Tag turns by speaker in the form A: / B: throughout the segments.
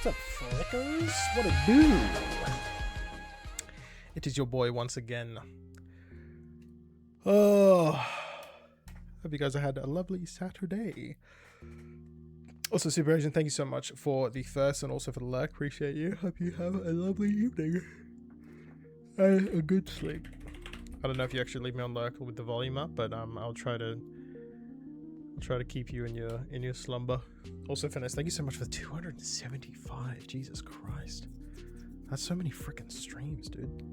A: What's up, Flickers? What it do? It is your boy once again. Oh, hope you guys had a lovely Saturday. Also, Super Agent, thank you so much for the first and also for the lurk. Appreciate you. Hope you have a lovely evening and a good sleep. I don't know if you actually leave me on lurk with the volume up, but I'll try to keep you in your slumber. Also, Finesse, thank you so much for 275. Jesus Christ, that's so many freaking streams, dude.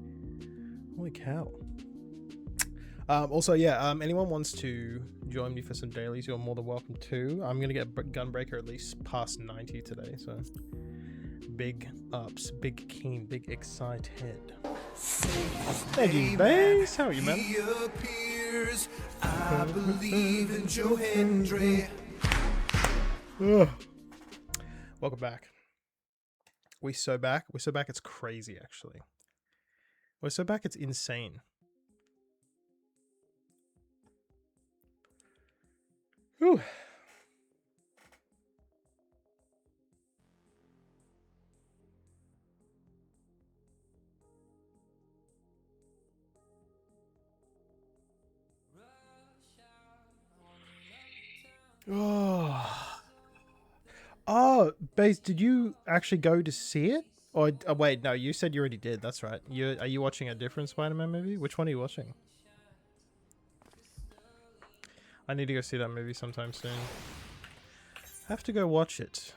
A: Holy cow. Also, yeah, anyone wants to join me for some dailies, you're more than welcome to. I'm gonna get Gunbreaker at least past 90 today, so big ups, big keen, big excited. Thank you, Bass. How are you, man? I believe in Joe Hendry. Welcome back. We're so back. It's crazy, actually. We're so back. It's insane. Whew. Oh, Baze, did you actually go to see it? Or wait, no, you said you already did. That's right. Are you watching a different Spider-Man movie? Which one are you watching? I need to go see that movie sometime soon. Have to go watch it.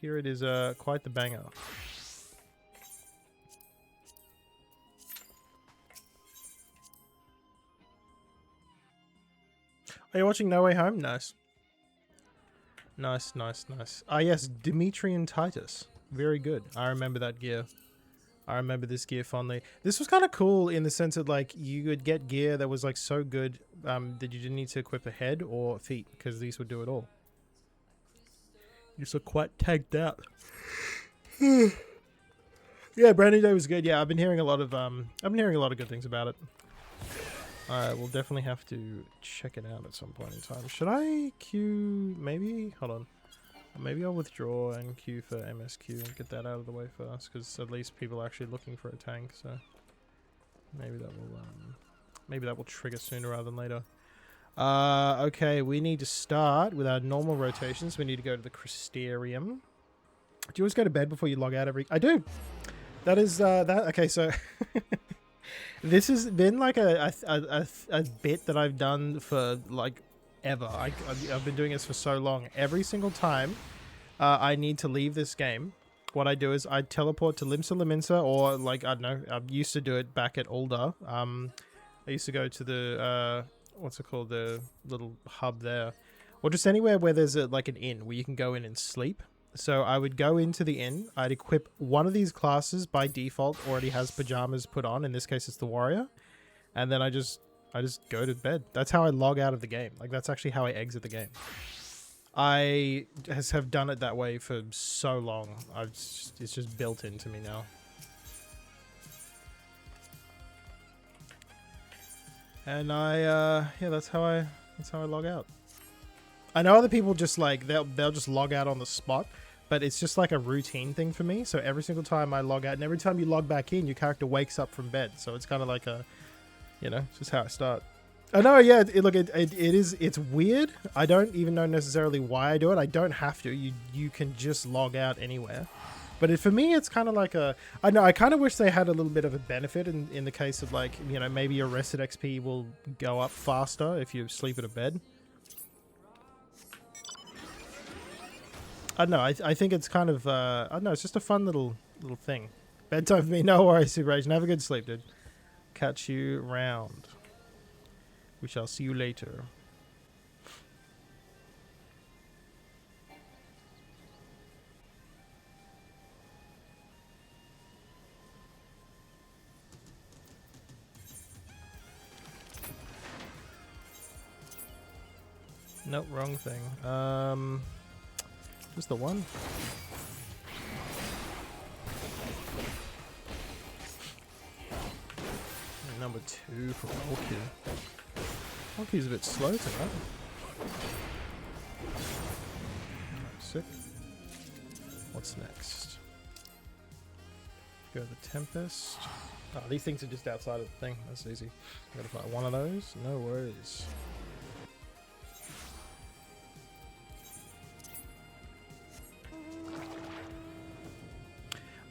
A: Here it is, quite the banger. Are you watching No Way Home? Nice. Nice. Ah, yes, Demetrian Titus. Very good. I remember that gear. I remember this gear fondly. This was kind of cool in the sense that, like, you would get gear that was, like, so good that you didn't need to equip a head or feet, because these would do it all. You just look quite tagged out. Yeah, Brand New Day was good. Yeah, I've been hearing a lot of good things about it. We'll definitely have to check it out at some point in time. Should I queue? Maybe? Hold on. Maybe I'll withdraw and queue for MSQ and get that out of the way first, because at least people are actually looking for a tank, so maybe that will trigger sooner rather than later. Okay, we need to start with our normal rotations. We need to go to the Crystarium. Do you always go to bed before you log out every... I do! That is, okay, so... This has been like a bit that I've done for like ever. I've been doing this for so long. Every single time I need to leave this game, what I do is I teleport to Limsa Lominsa, or like, I don't know, I used to do it back at Ul'dah. I used to go to the, what's it called, the little hub there. Or just anywhere where there's like an inn where you can go in and sleep. So I would go into the inn, I'd equip one of these classes by default, already has pajamas put on, in this case it's the warrior, and then I just go to bed. That's how I log out of the game. Like, that's actually how I exit the game. I have done it that way for so long. It's just built into me now. And yeah, that's how I log out. I know other people just like, they'll just log out on the spot, but it's just like a routine thing for me. So every single time I log out, and every time you log back in, your character wakes up from bed. So it's kind of like a, you know, it's just how I start. I know, yeah, it's weird. I don't even know necessarily why I do it. I don't have to. You can just log out anywhere. But for me, it's kind of like a, I know, I kind of wish they had a little bit of a benefit in the case of, like, you know, maybe your rested XP will go up faster if you sleep in a bed. I don't know, I think it's kind of, I don't know, it's just a fun little thing. Bedtime for me, no worries, Super Agent. Have a good sleep, dude. Catch you round. We shall see you later. Nope, wrong thing. Just the one. Number 2 for Orchid. Orchid's a bit slow tonight. Sick. What's next? Go the Tempest. Oh, these things are just outside of the thing. That's easy. I'm gonna find one of those. No worries.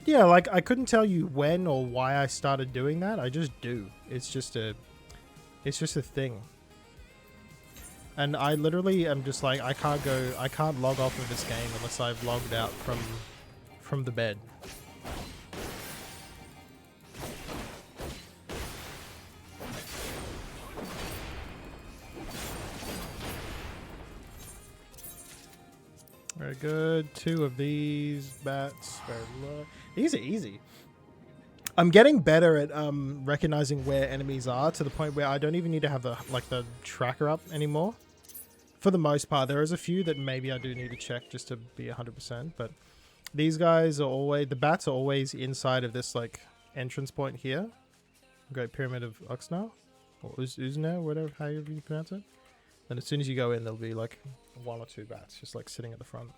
A: Yeah, like I couldn't tell you when or why I started doing that. I just do. It's just a thing. And I literally am just like I can't log off of this game unless I've logged out from the bed. Very good. 2 of these bats. Very low. These are easy. I'm getting better at recognizing where enemies are to the point where I don't even need to have the tracker up anymore. For the most part, there is a few that maybe I do need to check just to be 100%. But these guys are always, the bats are always inside of this like entrance point here. Great Pyramid of Uxnar or Uzna, whatever however you pronounce it. And as soon as you go in, there'll be like 1 or 2 bats just like sitting at the front.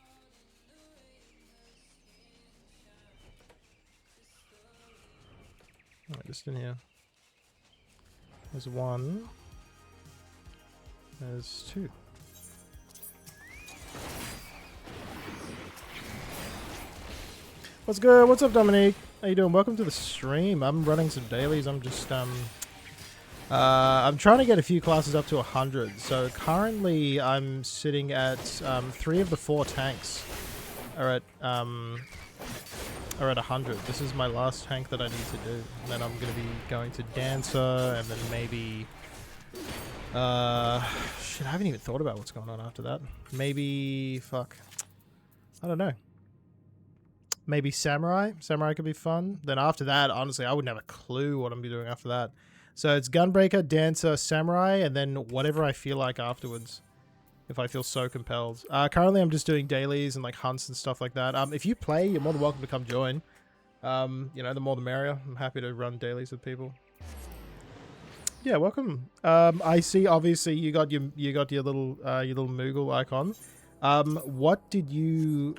A: Alright, just in here. There's 1. There's 2. What's good? What's up, Dominique? How you doing? Welcome to the stream. I'm running some dailies. I'm just I'm trying to get a few classes up to 100. So currently I'm sitting at 3 of the 4 tanks are at 100. This is my last tank that I need to do. And then I'm going to be going to Dancer and then maybe shit, I haven't even thought about what's going on after that. Maybe fuck. I don't know. Maybe Samurai. Samurai could be fun. Then after that, honestly, I wouldn't have a clue what I'm be doing after that. So it's Gunbreaker, Dancer, Samurai, and then whatever I feel like afterwards. If I feel so compelled. Currently, I'm just doing dailies and like hunts and stuff like that. If you play, you're more than welcome to come join. You know, the more the merrier. I'm happy to run dailies with people. Yeah, welcome. I see. Obviously, you got your little Moogle icon. What did you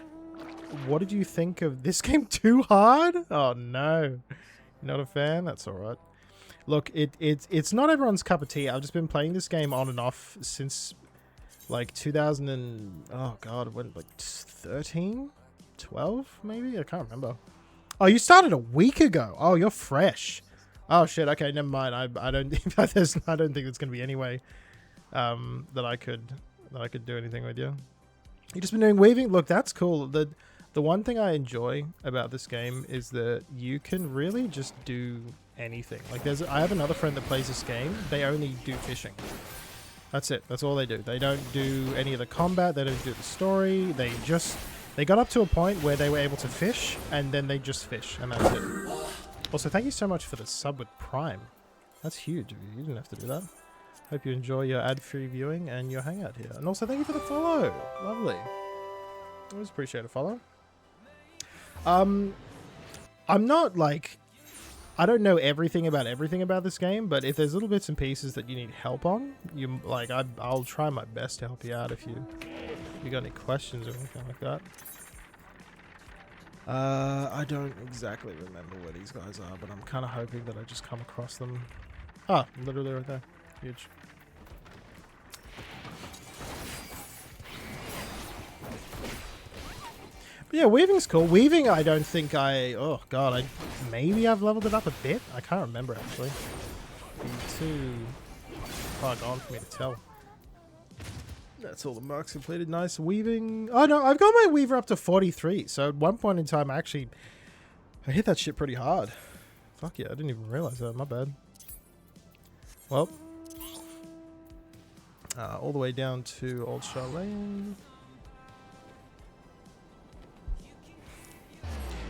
A: think of this game? Too hard? Oh no, you're not a fan. That's all right. Look, it's not everyone's cup of tea. I've just been playing this game on and off since like 2000 and oh god, when like 13, 12 maybe. I can't remember. Oh, you started a week ago. Oh, you're fresh. Oh shit. Okay, never mind. I don't think there's gonna be any way that I could do anything with you. You just been doing weaving. Look, that's cool. The one thing I enjoy about this game is that you can really just do anything. Like I have another friend that plays this game. They only do fishing. That's it. That's all they do. They don't do any of the combat. They don't do the story. They got up to a point where they were able to fish, and then they just fish, and that's it. Also, thank you so much for the sub with Prime. That's huge. You didn't have to do that. Hope you enjoy your ad-free viewing and your hangout here. And also, thank you for the follow. Lovely. Always appreciate a follow. I'm not like... I don't know everything about this game, but if there's little bits and pieces that you need help on, I'll try my best to help you out if you got any questions or anything like that. I don't exactly remember where these guys are, but I'm kind of hoping that I just come across them. Ah, literally right there. Huge. But yeah, weaving's cool. Weaving, I don't think oh god, maybe I've leveled it up a bit. I can't remember actually. It'd be too far gone for me to tell. That's all the marks completed. Nice weaving. Oh no, I've got my weaver up to 43. So at one point in time, I hit that shit pretty hard. Fuck yeah, I didn't even realize that. My bad. Well, all the way down to Old Charlene.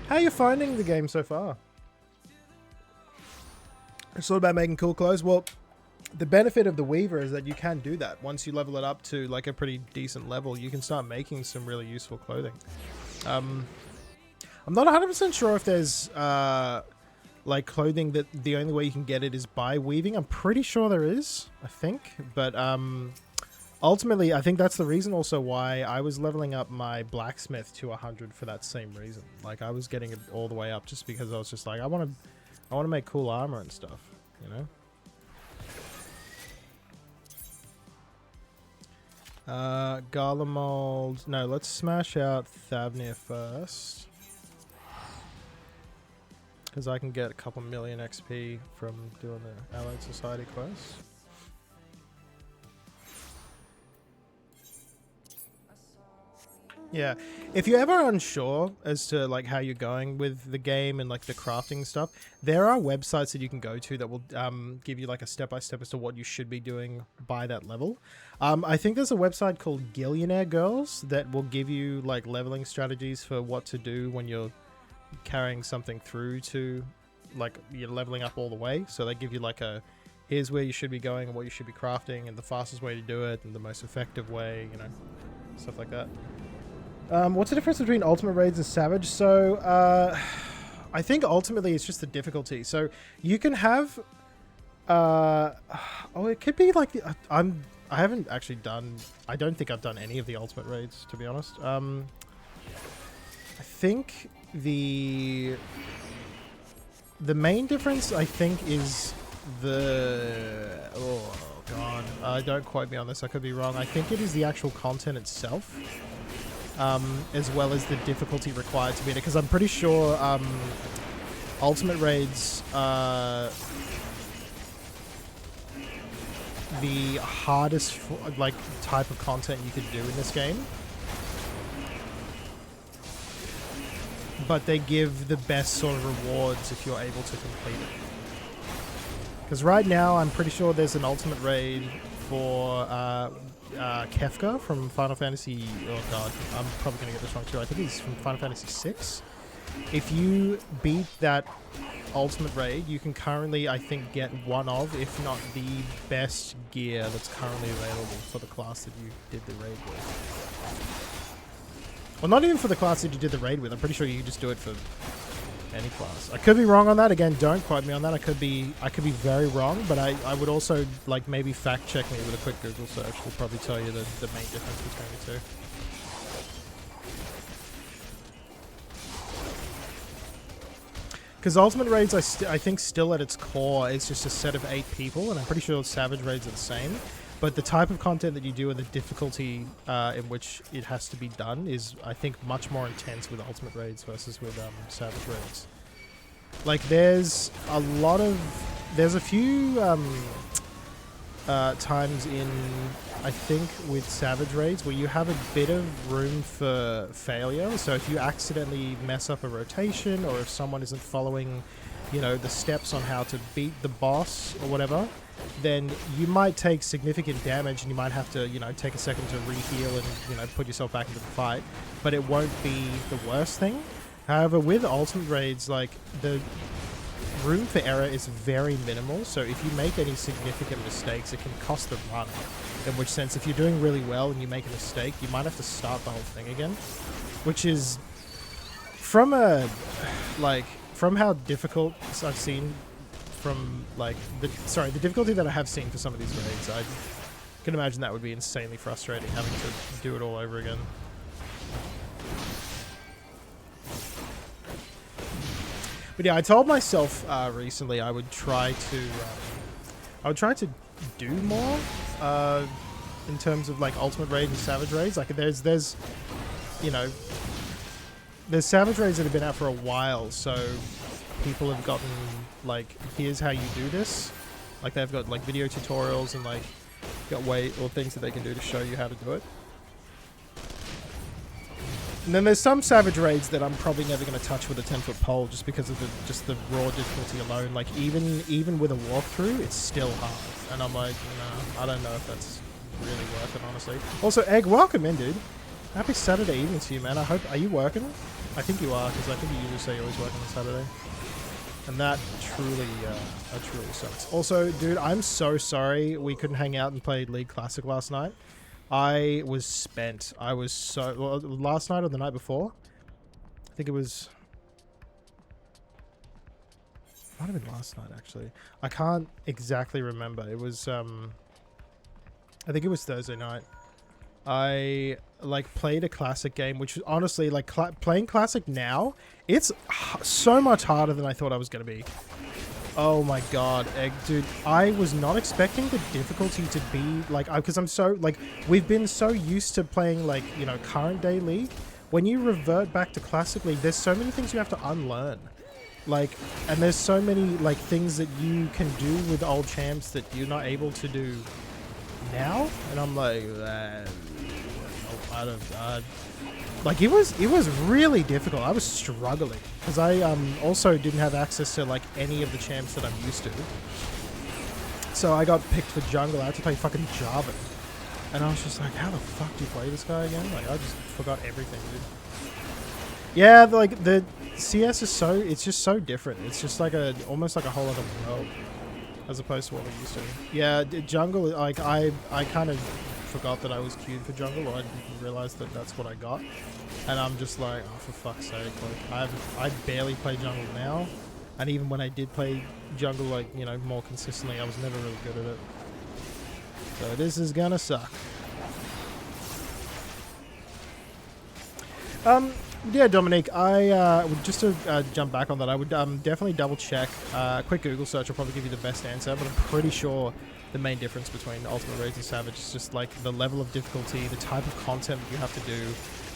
A: How are you finding the game so far? It's all about making cool clothes. Well, the benefit of the Weaver is that you can do that. Once you level it up to like a pretty decent level, you can start making some really useful clothing. I'm not 100% sure if there's like clothing that the only way you can get it is by weaving. I'm pretty sure there is, I think. But ultimately, I think that's the reason also why I was leveling up my blacksmith to 100 for that same reason. Like, I was getting it all the way up just because I was just like, I want to make cool armor and stuff, you know? Garlemald. No, let's smash out Thavnir first. Because I can get a couple million XP from doing the Allied Society quest. Yeah, if you're ever unsure as to like how you're going with the game and like the crafting stuff, there are websites that you can go to that will give you like a step-by-step as to what you should be doing by that level. I think there's a website called Gillionaire Girls that will give you like leveling strategies for what to do when you're carrying something through to like you're leveling up all the way. So they give you like a here's where you should be going and what you should be crafting and the fastest way to do it and the most effective way, you know, stuff like that. What's the difference between Ultimate Raids and Savage? So, I think ultimately it's just the difficulty. So, you can have... it could be like... I haven't actually done... I don't think I've done any of the Ultimate Raids, to be honest. I think the main difference, I think, is the... Oh, God. Don't quote me on this. I could be wrong. I think it is the actual content itself. As well as the difficulty required to beat it, because I'm pretty sure Ultimate Raids the hardest like type of content you could do in this game, but they give the best sort of rewards if you're able to complete it. Because right now I'm pretty sure there's an Ultimate Raid for Kefka from Final Fantasy... Oh god, I'm probably going to get this wrong too. I think he's from Final Fantasy VI. If you beat that Ultimate Raid, you can currently, I think, get one of, if not the best gear that's currently available for the class that you did the raid with. Well, not even for the class that you did the raid with. I'm pretty sure you can just do it for any class. I could be wrong on that. Again, don't quote me on that. I could be very wrong, but I would also like maybe fact check me with a quick Google search. Will probably tell you the main difference between the two. Because Ultimate Raids, I think still at its core is just a set of 8 people, and I'm pretty sure Savage Raids are the same. But the type of content that you do and the difficulty in which it has to be done is, I think, much more intense with Ultimate Raids versus with Savage Raids. Like, there's a few times in, I think, with Savage Raids where you have a bit of room for failure. So if you accidentally mess up a rotation, or if someone isn't following, you know, the steps on how to beat the boss or whatever, then you might take significant damage and you might have to, you know, take a second to re-heal and, you know, put yourself back into the fight. But it won't be the worst thing. However, with Ultimate Raids, like, the room for error is very minimal, so if you make any significant mistakes, it can cost the run. In which sense, if you're doing really well and you make a mistake, you might have to start the whole thing again. Which is, from how difficult I've seen from, like, the difficulty that I have seen for some of these raids, I can imagine that would be insanely frustrating, having to do it all over again. But yeah, I told myself recently I would try to do more in terms of like Ultimate Raid and Savage Raids. Like there's you know, there's Savage Raids that have been out for a while, so people have gotten like, here's how you do this. Like they've got like video tutorials and like got things that they can do to show you how to do it. And then there's some Savage Raids that I'm probably never going to touch with a 10-foot pole just because of the raw difficulty alone. Like even with a walkthrough, it's still hard. And I'm like, nah, I don't know if that's really worth it, honestly. Also, Egg, welcome in, dude. Happy Saturday evening to you, man. Are you working? I think you are, because I think you usually say you're always working on Saturday. And that truly sucks. Also, dude, I'm so sorry we couldn't hang out and play League Classic last night. I was spent. I was last night or the night before? I think it was... Might have been last night, actually. I can't exactly remember. It was, I think it was Thursday night. I like played a classic game, which honestly, like playing classic now, it's so much harder than I thought I was gonna be. Oh my god, dude, I was not expecting the difficulty to be like, because I'm so like, we've been so used to playing like, you know, current day League. When you revert back to classic League, there's so many things you have to unlearn. Like, and there's so many like things that you can do with old champs that you're not able to do now. And I'm like, I don't, like it was really difficult. I was struggling because I also didn't have access to like any of the champs that I'm used to. So I got picked for jungle. I had to play fucking Jarvan, and I was just like, how the fuck do you play this guy again? Like I just forgot everything, dude. Yeah, like the CS is so, it's just so different. It's just like almost like a whole other world as opposed to what we're used to. Yeah, jungle, like I kind of forgot that I was queued for jungle, or I didn't realize that that's what I got. And I'm just like, oh, for fuck's sake, like I barely play jungle now. And even when I did play jungle, like, you know, more consistently, I was never really good at it. So this is gonna suck. Yeah, Dominic, I would just to jump back on that, I would definitely double check. A quick Google search will probably give you the best answer, but I'm pretty sure the main difference between Ultimate Raids and Savage is just like the level of difficulty, the type of content that you have to do,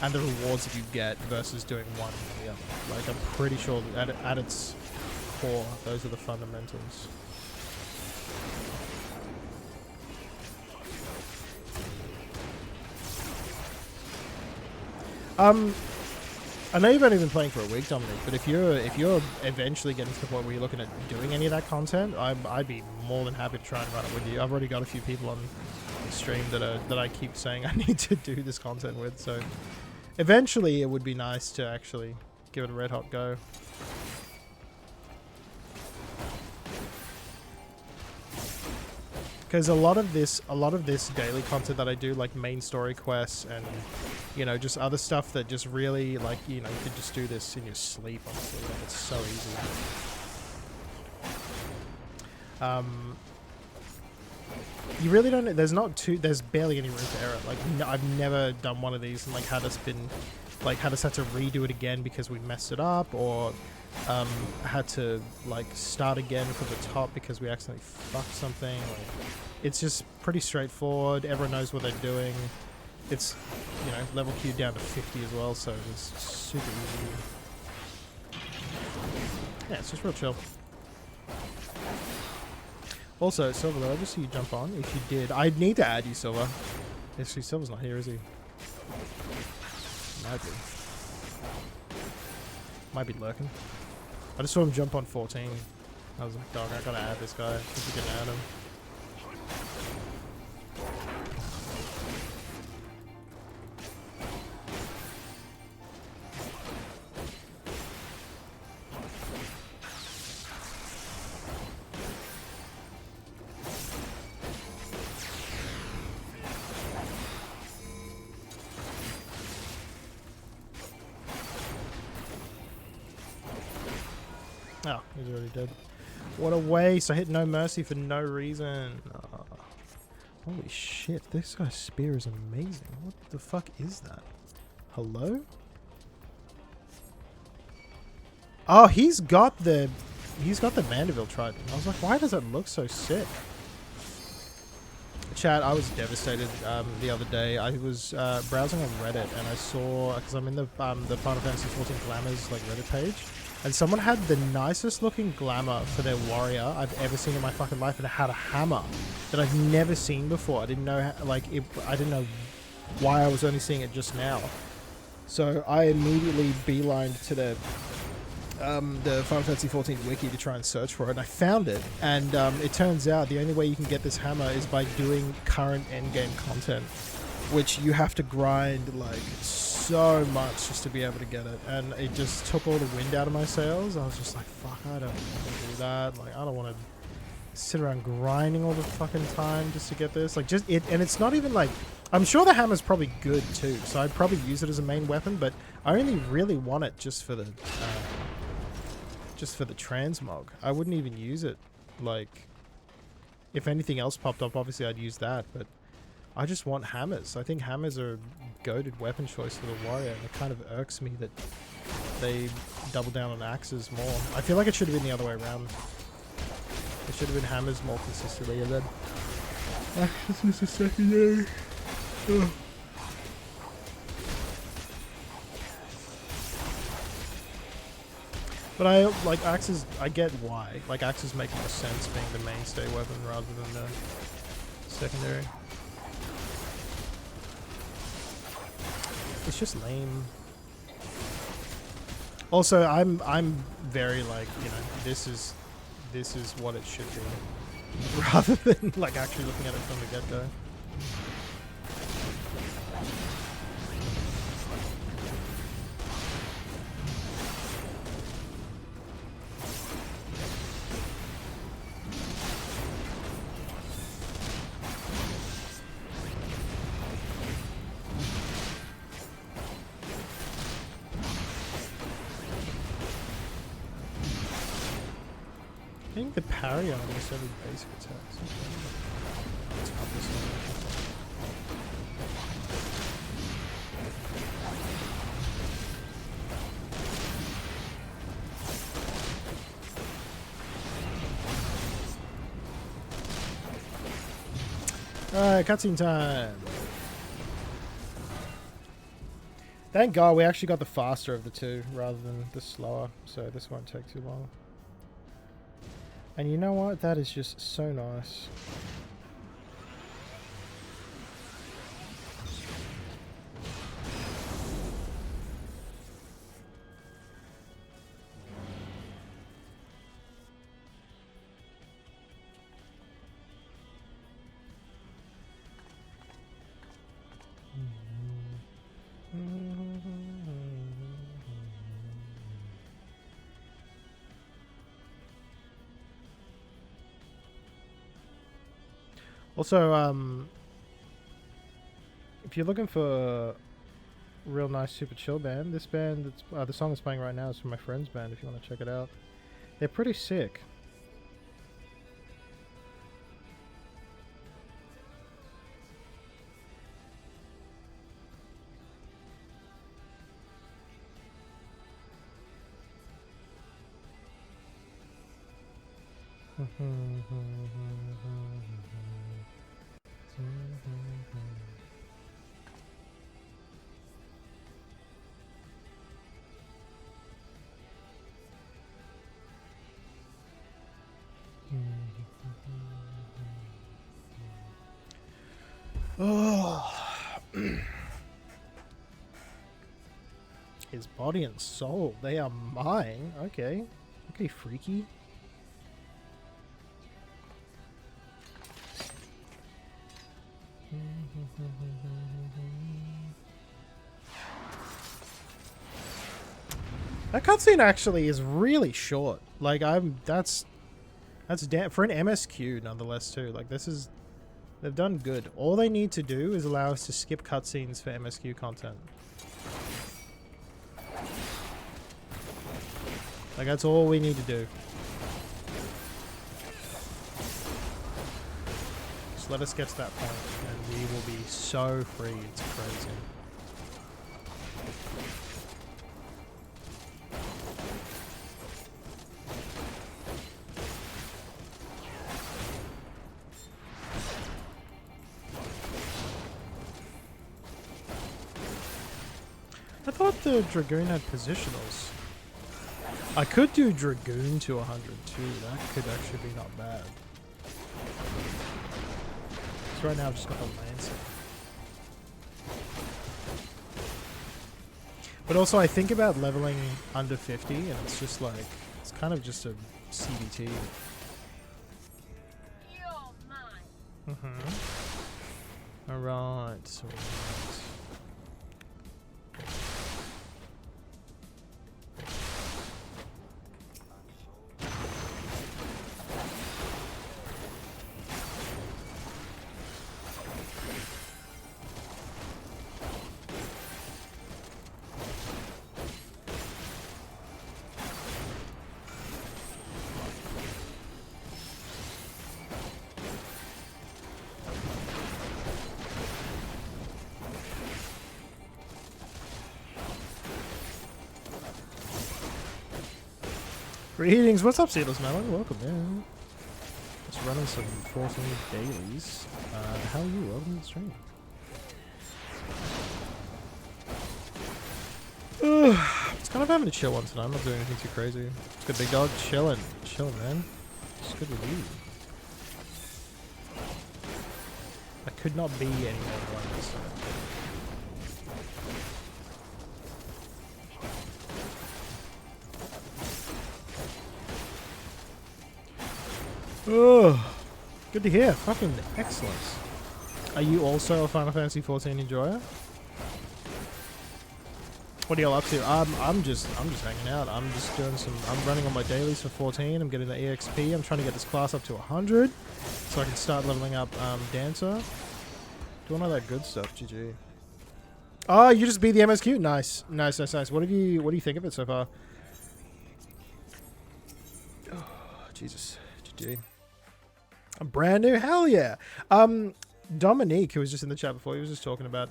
A: and the rewards that you get versus doing one or the other. Like, I'm pretty sure that at its core, those are the fundamentals. I know you've only been playing for a week, Dominic, but if you're eventually getting to the point where you're looking at doing any of that content, I'd be more than happy to try and run it with you. I've already got a few people on the stream that I keep saying I need to do this content with, so eventually it would be nice to actually give it a red hot go. Because a lot of this daily content that I do, like main story quests and, you know, just other stuff that just really, like, you know, you could just do this in your sleep, honestly. Like, it's so easy. You really don't, there's barely any room for error. Like, I've never done one of these and, like, had us had to redo it again because we messed it up, or had to like start again from the top because we accidentally fucked something. Like, it's just pretty straightforward. Everyone knows what they're doing. It's, you know, level queued down to 50 as well, so it's super easy. Yeah, it's just real chill. Also, Silver, did I just see you jump on? If you did, I need to add you, Silver. Actually, Silver's not here, is he? Might be. Might be lurking. I just saw him jump on 14. I was like, dog, I gotta add this guy. If we can add him. Oh, he's already dead. What a waste. I hit no mercy for no reason. Oh. Holy shit, this guy's spear is amazing. What the fuck is that? Hello? Oh, he's got the Mandeville Trident. I was like, why does it look so sick? Chat, I was devastated the other day. I was browsing on Reddit and I saw, because I'm in the Final Fantasy XIV Glamours like Reddit page, and someone had the nicest looking glamour for their warrior I've ever seen in my fucking life, and it had a hammer that I've never seen before. I didn't know I didn't know why I was only seeing it just now. So I immediately beelined to the Final Fantasy XIV wiki to try and search for it, and I found it. And it turns out the only way you can get this hammer is by doing current endgame content, which you have to grind like so much just to be able to get it. And it just took all the wind out of my sails. I was just like, fuck, I don't want to do that. Like, I don't want to sit around grinding all the fucking time just to get this. Like, just it, and it's not even like, I'm sure the hammer's probably good too, so I'd probably use it as a main weapon, but I only really want it just for the transmog. I wouldn't even use it. Like, if anything else popped up, obviously I'd use that, but I just want hammers. I think hammers are a goated weapon choice for the warrior, and it kind of irks me that they double down on axes more. I feel like it should have been the other way around. It should have been hammers more consistently, and then axes was the secondary. Ugh. But I like axes. I get why. Like axes make more sense being the mainstay weapon rather than the secondary. It's just lame. Also, I'm very like, you know, this is what it should be, rather than like actually looking at it from the get-go. I think the parry on almost every basic attacks. Let's pop this on. Alright, cutscene time. Thank God we actually got the faster of the two rather than the slower, so this won't take too long. And you know what? That is just so nice. Also, if you're looking for a real nice super chill band, this band, that's, the song that's playing right now is from my friend's band if you want to check it out. They're pretty sick. Oh. His body and soul, they are mine. Okay. Okay, freaky. That cutscene actually is really short. Like that's for an MSQ nonetheless too. Like this is, they've done good. All they need to do is allow us to skip cutscenes for MSQ content. Like that's all we need to do. Just let us get to that point and we will be so free. It's crazy. I thought the Dragoon had positionals. I could do Dragoon to 100 too. That could actually be not bad. So right now I've just got the Lancer. But also I think about leveling under 50 and it's just like, it's kind of just a CBT. Alright, so Greetings, what's up, Seedless Melon? Welcome, man. Just running some 14 dailies. How are you? Welcome to the stream. It's kind of having a chill one tonight. I'm not doing anything too crazy. It's good, big dog. Chilling, man. It's good with you. I could not be any more one this time. Oh, good to hear. Fucking excellent. Are you also a Final Fantasy 14 enjoyer? What are y'all up to? I'm just hanging out. I'm just doing some. I'm running on my dailies for 14. I'm getting the EXP. I'm trying to get this class up to 100, so I can start leveling up Dancer. Doing all that good stuff. GG. Oh, you just beat the MSQ. Nice, nice, nice, nice. What do you think of it so far? Oh, Jesus. GG. I'm brand new. Hell yeah. Dominique, who was just in the chat before, he was just talking about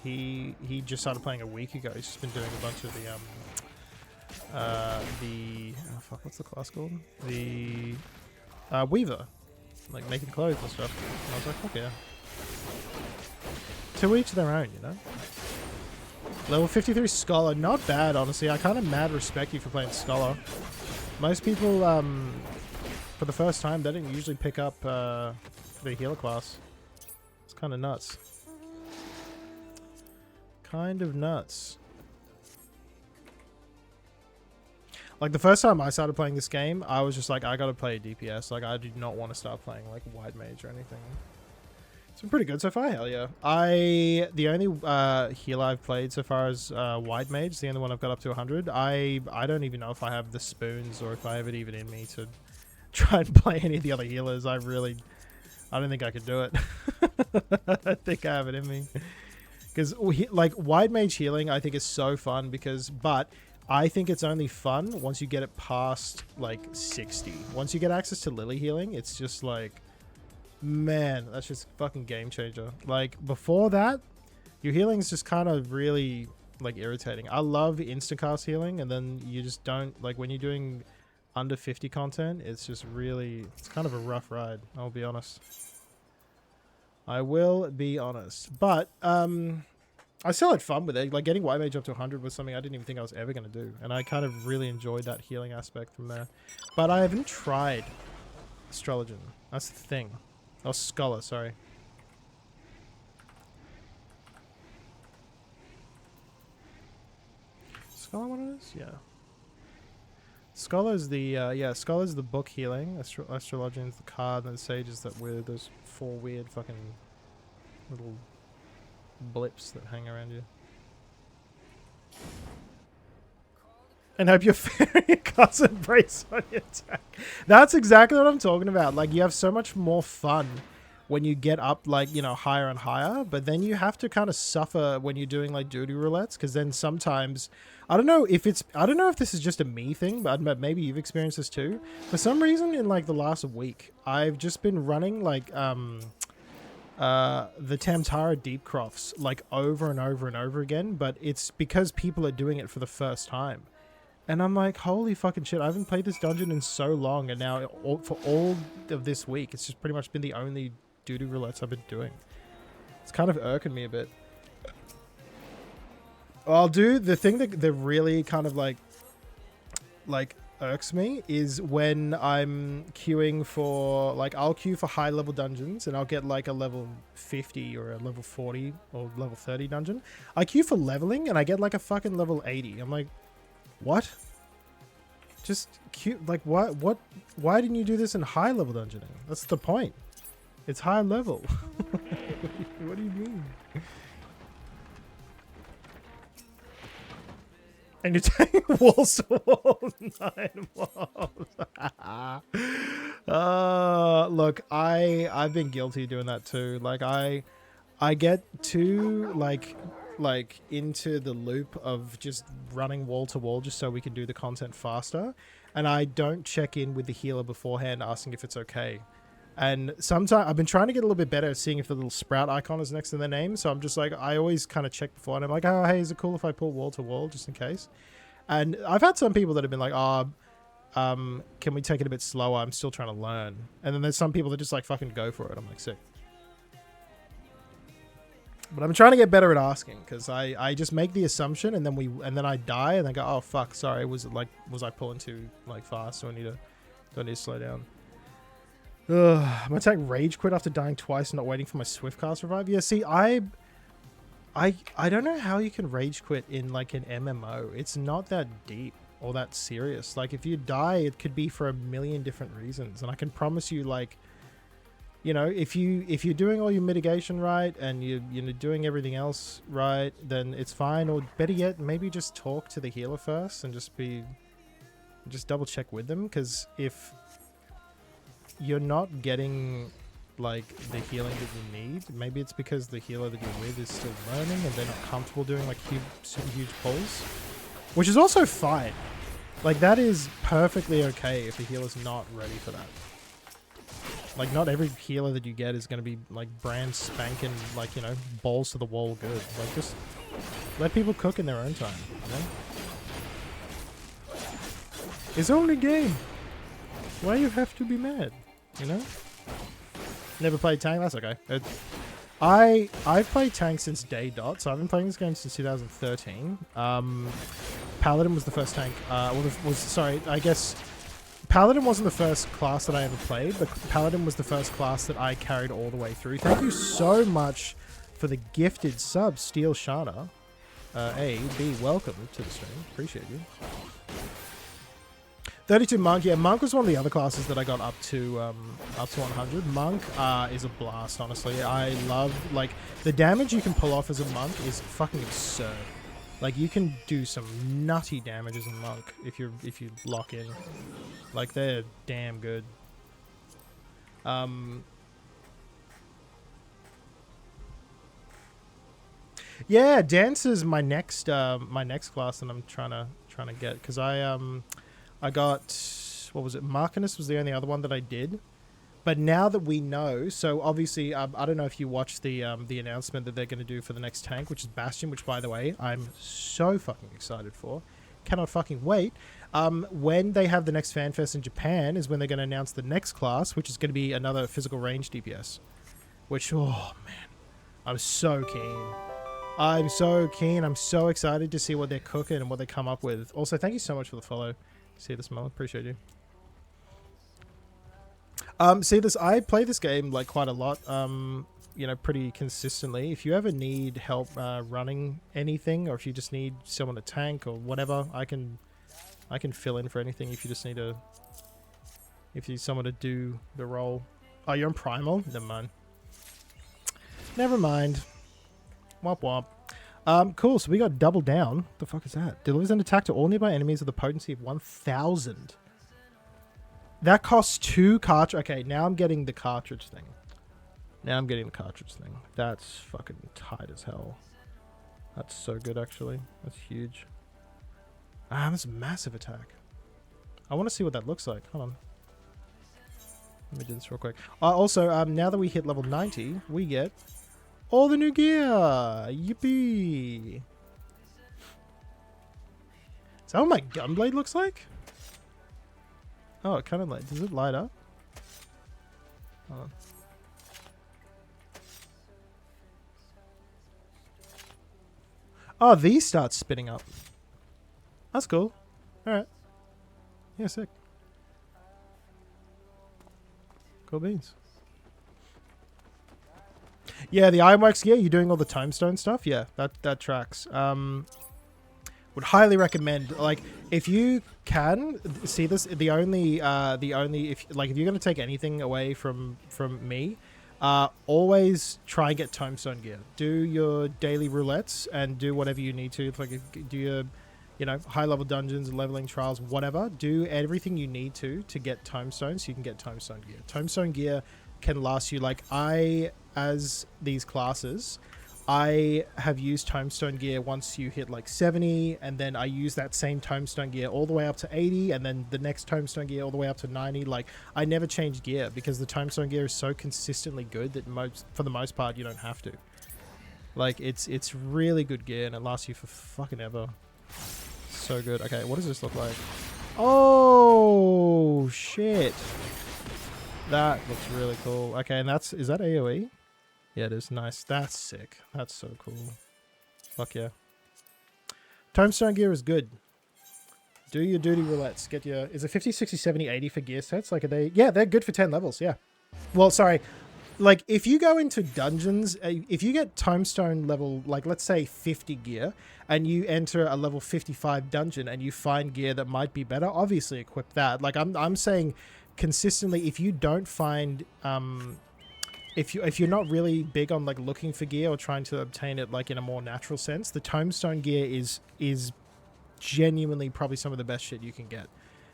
A: he just started playing a week ago. He's just been doing a bunch of the oh fuck, what's the class called? The Weaver, like making clothes and stuff. And I was like, fuck yeah. To each their own, you know. Level 53 Scholar, not bad honestly. I kind of mad respect you for playing Scholar. Most people for the first time they didn't usually pick up the healer class. Kind of nuts. Kind of nuts. Like the first time I started playing this game, I was just like, I gotta play a DPS. Like I did not want to start playing like Wide Mage or anything. It's been pretty good so far, hell yeah. The only healer I've played so far is Wide Mage, the only one I've got up to 100. I don't even know if I have the spoons or if I have it even in me to try and play any of the other healers. I don't think I could do it. I think I have it in me. Because, like, Wide Mage healing, I think is so fun but I think it's only fun once you get it past, like, 60. Once you get access to Lily healing, it's just like, man, that's just fucking game changer. Like, before that, your healing's just kind of really, like, irritating. I love instacast healing, and then you just don't, like, when you're doing under 50 content, it's just really, it's kind of a rough ride, I'll be honest. I will be honest. But I still had fun with it. Like getting Wide Mage up to 100 was something I didn't even think I was ever going to do. And I kind of really enjoyed that healing aspect from there. But I haven't tried Astrologian. That's the thing. Oh, Scholar, sorry. Scholar what it is? Yeah. Scholar's the Scholar's the book healing. Astrologian's the card, and the Sage is that weird, those 4 weird fucking little blips that hang around you. And hope your fairy cousin brace on your attack. That's exactly what I'm talking about. Like you have so much more fun when you get up, like, you know, higher and higher, but then you have to kind of suffer when you're doing like duty roulettes, because then sometimes I don't know if this is just a me thing, but maybe you've experienced this too. For some reason in like the last week, I've just been running like the Tamtara Deep Crofts like over and over and over again, but it's because people are doing it for the first time. And I'm like, holy fucking shit, I haven't played this dungeon in so long, and now for all of this week, it's just pretty much been the only duty roulettes I've been doing. It's kind of irking me a bit. I'll do the thing that really kind of like irks me is when I'm queuing for, like, I'll queue for high level dungeons and I'll get like a level 50 or a level 40 or level 30 dungeon. I queue for leveling and I get like a fucking level 80. I'm like, what? Just queue, like, what? Why didn't you do this in high level dungeoning? That's the point. It's high level. What do you mean? And you're taking walls to walls, 9 walls. Look, I've been guilty of doing that too. Like I get too like into the loop of just running wall to wall just so we can do the content faster, and I don't check in with the healer beforehand asking if it's okay. And sometimes I've been trying to get a little bit better at seeing if the little sprout icon is next to their name. So I'm just like, I always kind of check before, and I'm like, oh, hey, is it cool if I pull wall to wall just in case? And I've had some people that have been like, oh, can we take it a bit slower? I'm still trying to learn. And then there's some people that just like fucking go for it. I'm like, sick. But I'm trying to get better at asking, because I just make the assumption and then I die and then go, oh fuck, sorry, was I pulling too like fast? Do I need to slow down? Ugh, I'm gonna take rage quit after dying twice and not waiting for my swift cast revive. Yeah, see, I don't know how you can rage quit in like an MMO. It's not that deep or that serious. Like if you die, it could be for a million different reasons, and I can promise you, like, you know, if you're doing all your mitigation right and you're doing everything else right, then it's fine. Or better yet, maybe just talk to the healer first and just double check with them, because if you're not getting like the healing that you need, maybe it's because the healer that you're with is still learning and they're not comfortable doing like super huge pulls, which is also fine. Like that is perfectly okay if the healer's not ready for that. Like not every healer that you get is going to be like brand spanking, like, you know, balls to the wall good. Like just let people cook in their own time, you know? It's only game. Why you have to be mad? You know? Never played tank? That's okay. I've played tank since day dot, so I've been playing this game since 2013. Paladin was the first tank. Sorry, I guess Paladin wasn't the first class that I ever played, but Paladin was the first class that I carried all the way through. Thank you so much for the gifted sub, Steel Shana. A, B, welcome to the stream. Appreciate you. 32 Monk, yeah, Monk was one of the other classes that I got up to 100. Monk is a blast, honestly. I love, like, the damage you can pull off as a Monk is fucking absurd. Like, you can do some nutty damage as a Monk if you lock in. Like, they're damn good. Yeah, Dance is my next class that I'm trying to get, because I got, what was it? Markinus was the only other one that I did. But now that we know, so obviously, I don't know if you watched the announcement that they're going to do for the next tank, which is Bastion, which, by the way, I'm so fucking excited for. Cannot fucking wait. When they have the next FanFest in Japan is when they're going to announce the next class, which is going to be another physical range DPS. Which, oh man, I'm so keen. I'm so keen. I'm so excited to see what they're cooking and what they come up with. Also, thank you so much for the follow. See this, Mel. Appreciate you. See this. I play this game like quite a lot. You know, pretty consistently. If you ever need help running anything, or if you just need someone to tank or whatever, I can fill in for anything. If you just need if you need someone to do the role. Oh, you're on Primal? Never mind. Never mind. Womp womp. Cool, so we got Double Down. The fuck is that? Delivers an attack to all nearby enemies with a potency of 1000. That costs 2 cartridge. Okay, now I'm getting the cartridge thing. That's fucking tight as hell. That's so good, actually. That's huge. That's a massive attack. I want to see what that looks like. Hold on. Let me do this real quick. Also, now that we hit level 90, we get all the new gear! Yippee! Is that what my gunblade looks like? Oh, it kind of like... Does it light up? Hold on. Oh, these start spinning up. That's cool. Alright. Yeah, sick. Cool beans. Yeah, the Ironworks gear, you're doing all the Tomestone stuff? Yeah, that tracks. Would highly recommend, like, if you can see this, if you're gonna take anything away from me, always try and get Tomestone gear. Do your daily roulettes and do whatever you need to. Like, do your, you know, high level dungeons, leveling trials, whatever. Do everything you need to get Tomestone so you can get Tomestone gear. Tomestone gear can last you, like, as these classes, I have used Tomestone gear once you hit like 70, and then I use that same Tomestone gear all the way up to 80, and then the next Tomestone gear all the way up to 90. Like, I never change gear because the Tomestone gear is so consistently good that for the most part you don't have to. Like, it's really good gear and it lasts you for fucking ever. So good. Okay, what does this look like? Oh, shit. That looks really cool. Okay, and is that AoE? Yeah, it is. Nice. That's sick. That's so cool. Fuck yeah. Tomestone gear is good. Do your duty roulettes. Get your... Is it 50, 60, 70, 80 for gear sets? Like, are they... Yeah, they're good for 10 levels, yeah. Well, sorry. Like, if you go into dungeons, if you get Tomestone level, like, let's say 50 gear, and you enter a level 55 dungeon and you find gear that might be better, obviously equip that. Like, I'm saying consistently, if you don't find... If you're not really big on, like, looking for gear or trying to obtain it, like, in a more natural sense, the Tomestone gear is genuinely probably some of the best shit you can get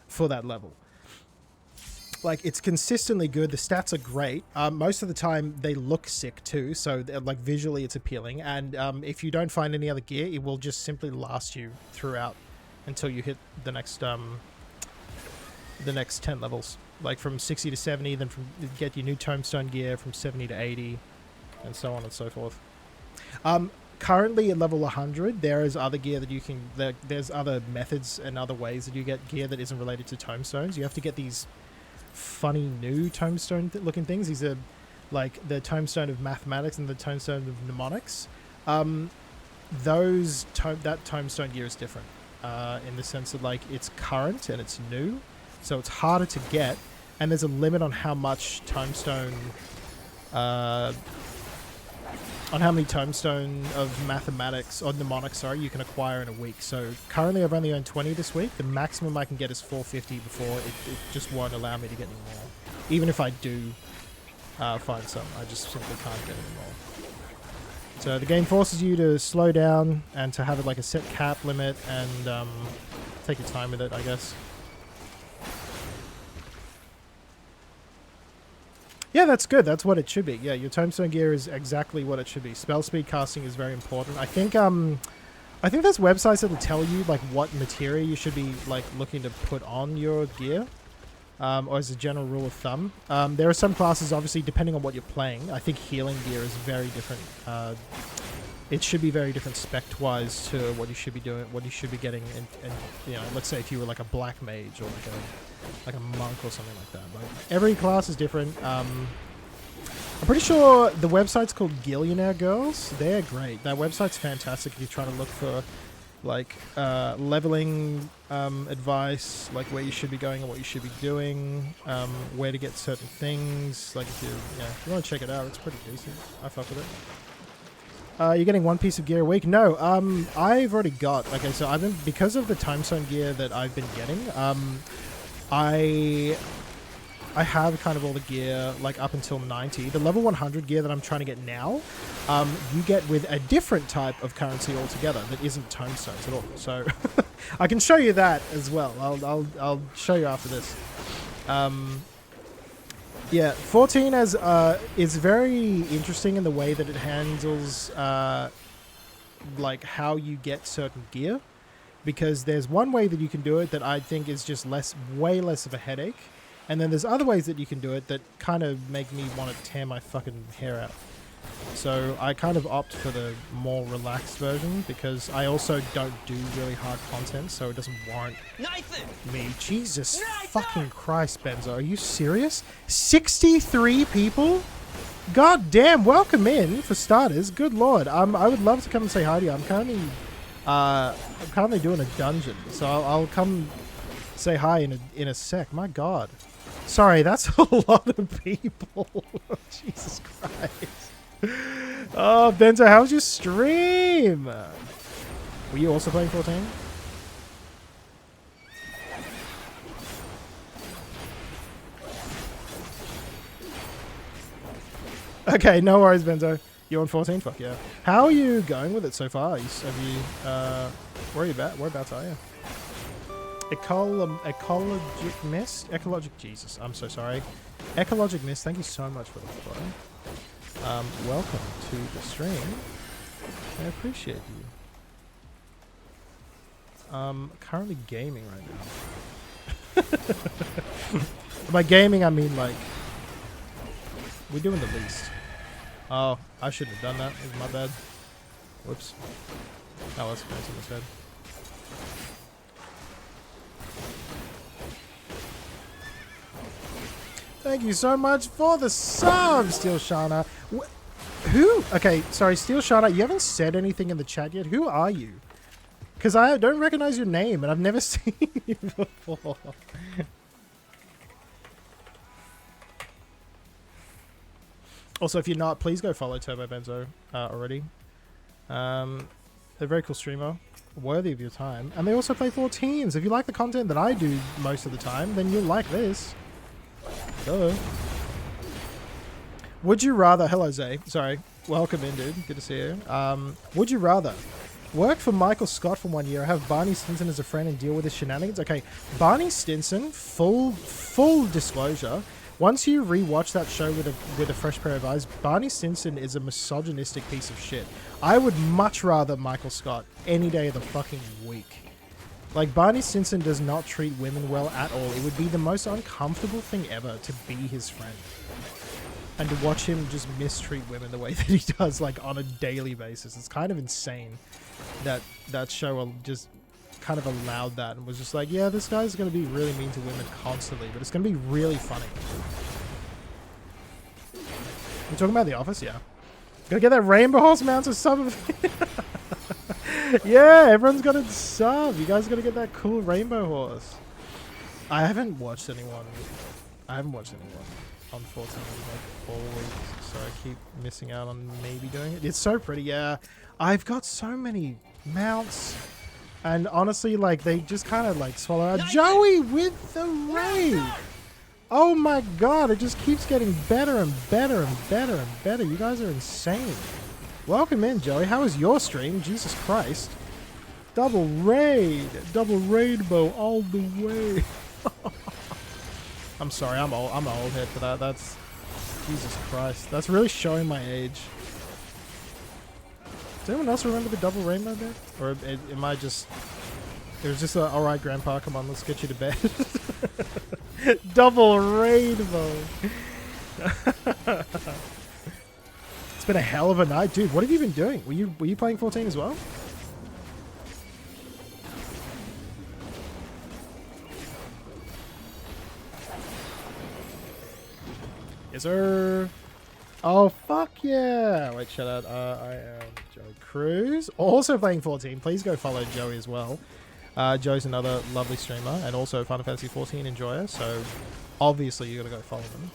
A: for that level. Like, it's consistently good. The stats are great. Most of the time, they look sick too. So, like, visually, it's appealing. And if you don't find any other gear, it will just simply last you throughout until you hit the next 10 levels. Like, from 60 to 70, then get your new Tomestone gear from 70 to 80, and so on and so forth. Currently at level 100, there is other gear that you can... There's other methods and other ways that you get gear that isn't related to Tomestones. You have to get these funny new Tomestone looking things. These are like the Tomestone of Mathematics and the Tomestone of Mnemonics. That Tomestone gear is different in the sense that, like, it's current and it's new, so it's harder to get, and there's a limit on how much Tomestone on how many Tomestone of Mathematics, or Mnemonics, sorry, you can acquire in a week. So currently I've only earned 20 this week. The maximum I can get is 450 before it just won't allow me to get any more. Even if I do find some, I just simply can't get any more. So the game forces you to slow down and to have it like a set cap limit and take your time with it, I guess. Yeah, that's good. That's what it should be. Yeah, your Tomestone gear is exactly what it should be. Spell speed casting is very important. I think there's websites that'll tell you, like, what material you should be, like, looking to put on your gear, or as a general rule of thumb. There are some classes, obviously, depending on what you're playing. I think healing gear is very different. It should be very different spec-wise to what you should be doing, what you should be getting. And you know, let's say if you were like a black mage or like a monk or something like that. Like, every class is different. I'm pretty sure the website's called Gillionaire Girls. They're great. That website's fantastic if you're trying to look for, like, leveling advice, like where you should be going and what you should be doing, where to get certain things. Like, if you want to check it out, it's pretty decent. I fuck with it. You're getting one piece of gear a week? No, I've already got, okay, so because of the Tomestone gear that I've been getting, I have kind of all the gear, like, up until 90. The level 100 gear that I'm trying to get now, you get with a different type of currency altogether that isn't Tomestones at all. So I can show you that as well. I'll show you after this. Yeah, 14 is very interesting in the way that it handles like how you get certain gear, because there's one way that you can do it that I think is just way less of a headache, and then there's other ways that you can do it that kind of make me want to tear my fucking hair out. So I kind of opt for the more relaxed version because I also don't do really hard content, so it doesn't warrant me. Jesus fucking Christ, Benzo. Are you serious? 63 people? God damn, welcome in, for starters. Good lord. I would love to come and say hi to you. I'm currently doing a dungeon, so I'll come say hi in a sec. My god. Sorry, that's a lot of people. Jesus Christ. Oh, Benzo, how was your stream? Were you also playing 14? Okay, no worries, Benzo. You're on 14? Fuck yeah. How are you going with it so far? Where are you about? Whereabouts are you? Ecologic Mist? Jesus, I'm so sorry. Ecologic Mist, thank you so much for the follow. Welcome to the stream. I appreciate you. Currently gaming right now. By gaming, I mean, like, we're doing the least. Oh, I shouldn't have done that. It was my bad. Whoops. Oh, that's fancy instead. Thank you so much for the sub, Steel Shana. Who? Okay, sorry, Steel Shana, you haven't said anything in the chat yet. Who are you? Because I don't recognize your name, and I've never seen you before. Also, if you're not, please go follow Turbo Benzo already. They're a very cool streamer, worthy of your time. And they also play 14s. If you like the content that I do most of the time, then you'll like this. Duh. Would you rather... Hello, Zay. Sorry. Welcome in, dude. Good to see you. Would you rather work for Michael Scott for 1 year or have Barney Stinson as a friend and deal with his shenanigans? Okay, Barney Stinson, full disclosure... Once you rewatch that show with a fresh pair of eyes, Barney Stinson is a misogynistic piece of shit. I would much rather Michael Scott any day of the fucking week. Like, Barney Stinson does not treat women well at all. It would be the most uncomfortable thing ever to be his friend. And to watch him just mistreat women the way that he does, like, on a daily basis. It's kind of insane that that show just kind of allowed that and was just like, yeah, this guy's going to be really mean to women constantly, but it's going to be really funny. You talking about The Office? Yeah. Gotta get that Rainbow Horse mount to sub. Yeah, everyone's got to sub. You guys got to get that cool Rainbow Horse. I haven't watched anyone on 14 in like 4 weeks, so I keep missing out on maybe doing it. It's so pretty, yeah. I've got so many mounts. And honestly, like, they just kind of, like, swallow out. Joey with the raid! Oh my god, it just keeps getting better and better and better and better. You guys are insane. Welcome in, Joey. How was your stream? Jesus Christ. Double rainbow all the way. I'm sorry, I'm an old head for that. That's... Jesus Christ. That's really showing my age. Does anyone else remember the double rainbow bit? Or am I just... It was just a, alright grandpa, come on, let's get you to bed. Double rainbow. It's been a hell of a night. Dude, what have you been doing? Were you playing 14 as well? Yes, sir. Oh, fuck yeah. Wait, shut out. I am Joey Cruz. Also playing 14. Please go follow Joey as well. Joey's another lovely streamer and also Final Fantasy 14 enjoyer. So obviously you got to go follow them.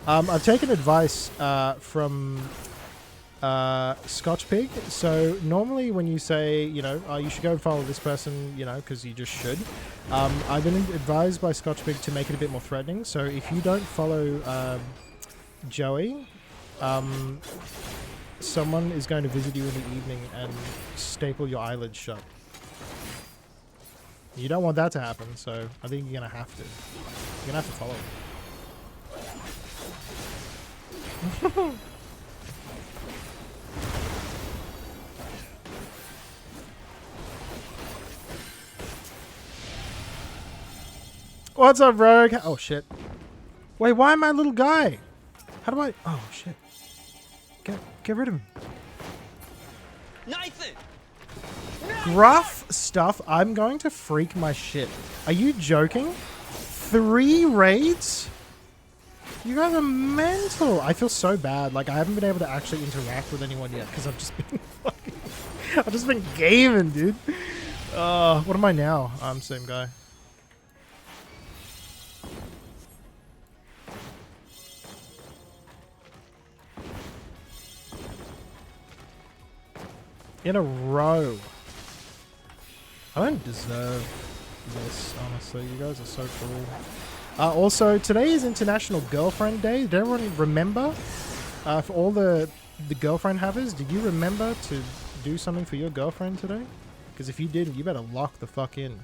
A: I've taken advice from Scotch Pig. So normally when you say, you know, you should go and follow this person, you know, because you just should. I've been advised by Scotch Pig to make it a bit more threatening. So if you don't follow... Joey, someone is going to visit you in the evening and staple your eyelids shut. You don't want that to happen, so I think you're gonna have to. You're gonna have to follow. What's up, Rogue? Oh shit! Wait, why am I a little guy? How do I... Oh, shit. Get rid of him. Nathan! Gruff stuff. I'm going to freak my shit. Are you joking? 3 raids? You guys are mental. I feel so bad. Like, I haven't been able to actually interact with anyone yet because I've just been fucking... I've just been gaming, dude. What am I now? I'm same guy. In a row. I don't deserve this, honestly. You guys are so cool. Also, today is International Girlfriend Day. Did everyone remember? For all the girlfriend havers, did you remember to do something for your girlfriend today? Because if you didn't, you better lock the fuck in.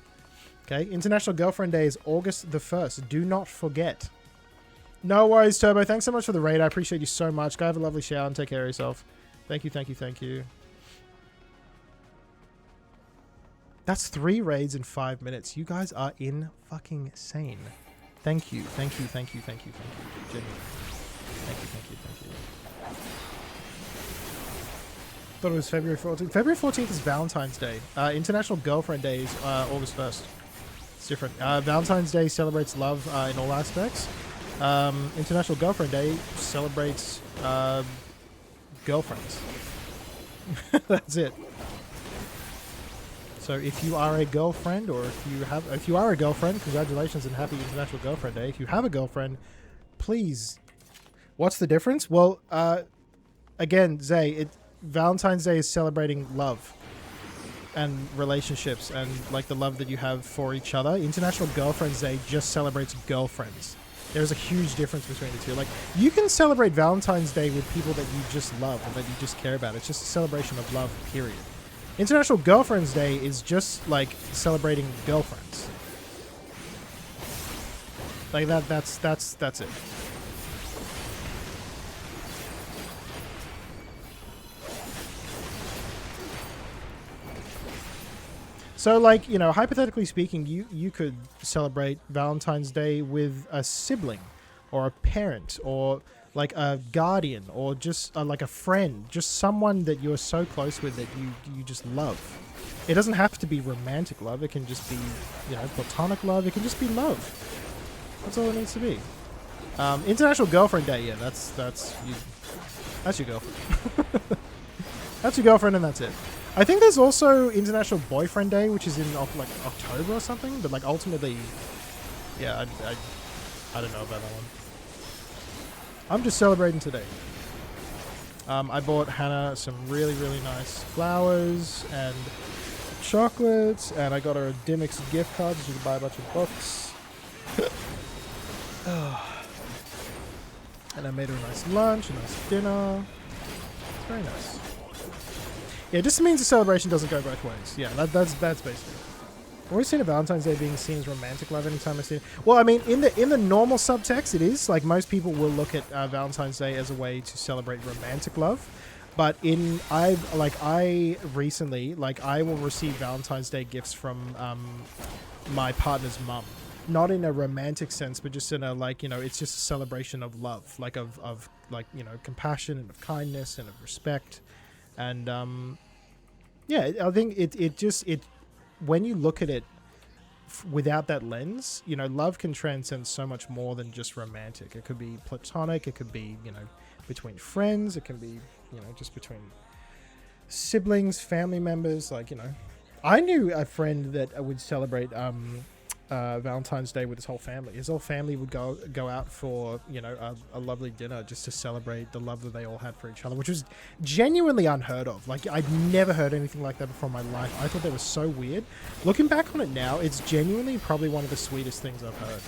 A: Okay? International Girlfriend Day is August the 1st. Do not forget. No worries, Turbo. Thanks so much for the raid. I appreciate you so much. Go have a lovely shower and take care of yourself. Thank you, thank you, thank you. That's 3 raids in 5 minutes. You guys are in fucking sane. Thank you, thank you, thank you, thank you, thank you. Genuinely. Thank you, thank you, thank you. Thought it was February 14th. February 14th is Valentine's Day. International Girlfriend Day is August 1st. It's different. Valentine's Day celebrates love in all aspects. International Girlfriend Day celebrates girlfriends. That's it. So if you are a girlfriend, or if you are a girlfriend, congratulations and happy International Girlfriend Day. If you have a girlfriend, please. What's the difference? Well, again, Zay, Valentine's Day is celebrating love and relationships and like the love that you have for each other. International Girlfriend's Day just celebrates girlfriends. There's a huge difference between the two. Like, you can celebrate Valentine's Day with people that you just love and that you just care about. It's just a celebration of love, period. International Girlfriend's Day is just like celebrating girlfriends. Like that's it. So, like, you know, hypothetically speaking, you could celebrate Valentine's Day with a sibling or a parent or like a guardian or just like a friend, just someone that you're so close with that you just love. It doesn't have to be romantic love. It can just be, you know, platonic love. It can just be love. That's all it needs to be. International Girlfriend Day, yeah, that's your girlfriend. That's your girlfriend and that's it. I think there's also International Boyfriend Day, which is in like October or something, but like ultimately, yeah, I don't know about that one. I'm just celebrating today. I bought Hannah some really, really nice flowers and chocolates, and I got her a Dimmix gift card so she could buy a bunch of books. And I made her a nice lunch, a nice dinner. It's very nice. Yeah, it just means the celebration doesn't go both ways. Yeah, that's basically it. I've always seen a Valentine's Day being seen as romantic love anytime I see it. Well, I mean, in the normal subtext, it is. Like, most people will look at Valentine's Day as a way to celebrate romantic love. But I recently, like, I will receive Valentine's Day gifts from my partner's mum. Not in a romantic sense, but just in a, like, you know, it's just a celebration of love. Like, of like, you know, compassion and of kindness and of respect. And yeah, I think it when you look at it without that lens, you know, love can transcend so much more than just romantic. It could be platonic, it could be, you know, between friends, it can be, you know, just between siblings, family members. Like, you know, I knew a friend that would celebrate Valentine's Day with his whole family. His whole family would go out for, you know, a lovely dinner just to celebrate the love that they all had for each other, which was genuinely unheard of. Like, I'd never heard anything like that before in my life. I thought that was so weird. Looking back on it now, it's genuinely probably one of the sweetest things I've heard.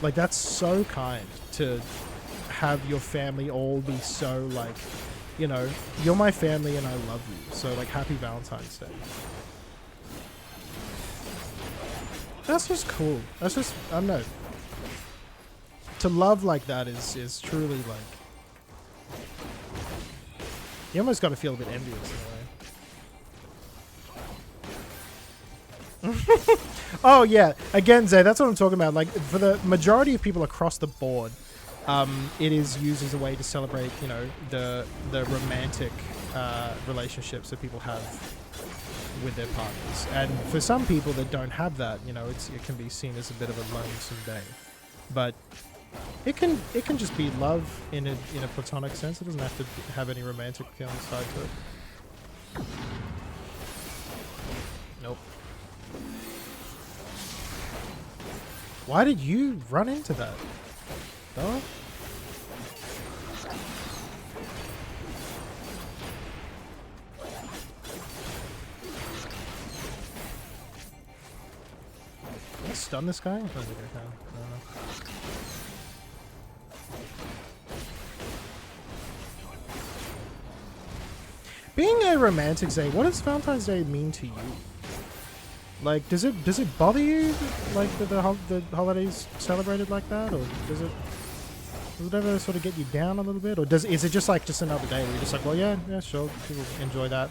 A: Like, that's so kind to have your family all be so, like, you know, you're my family and I love you. So, like, happy Valentine's Day. That's just cool. That's just, I don't know. To love like that is truly, like, you almost got to feel a bit envious in a way. Oh yeah, again, Zay, that's what I'm talking about. Like, for the majority of people across the board, it is used as a way to celebrate, you know, the romantic relationships that people have with their partners. And for some people that don't have that, you know, it can be seen as a bit of a lonesome day. But it can just be love in a platonic sense. It doesn't have to have any romantic feelings tied to it. Nope. Why did you run into that? Huh? Can I stun this guy? I don't think I can. I don't know. Being a romantic, Zay, what does Valentine's Day mean to you? Like, does it bother you, like, that the holidays celebrated like that, or does it ever sort of get you down a little bit, or is it just like just another day where you're just like, well, yeah, sure, people enjoy that,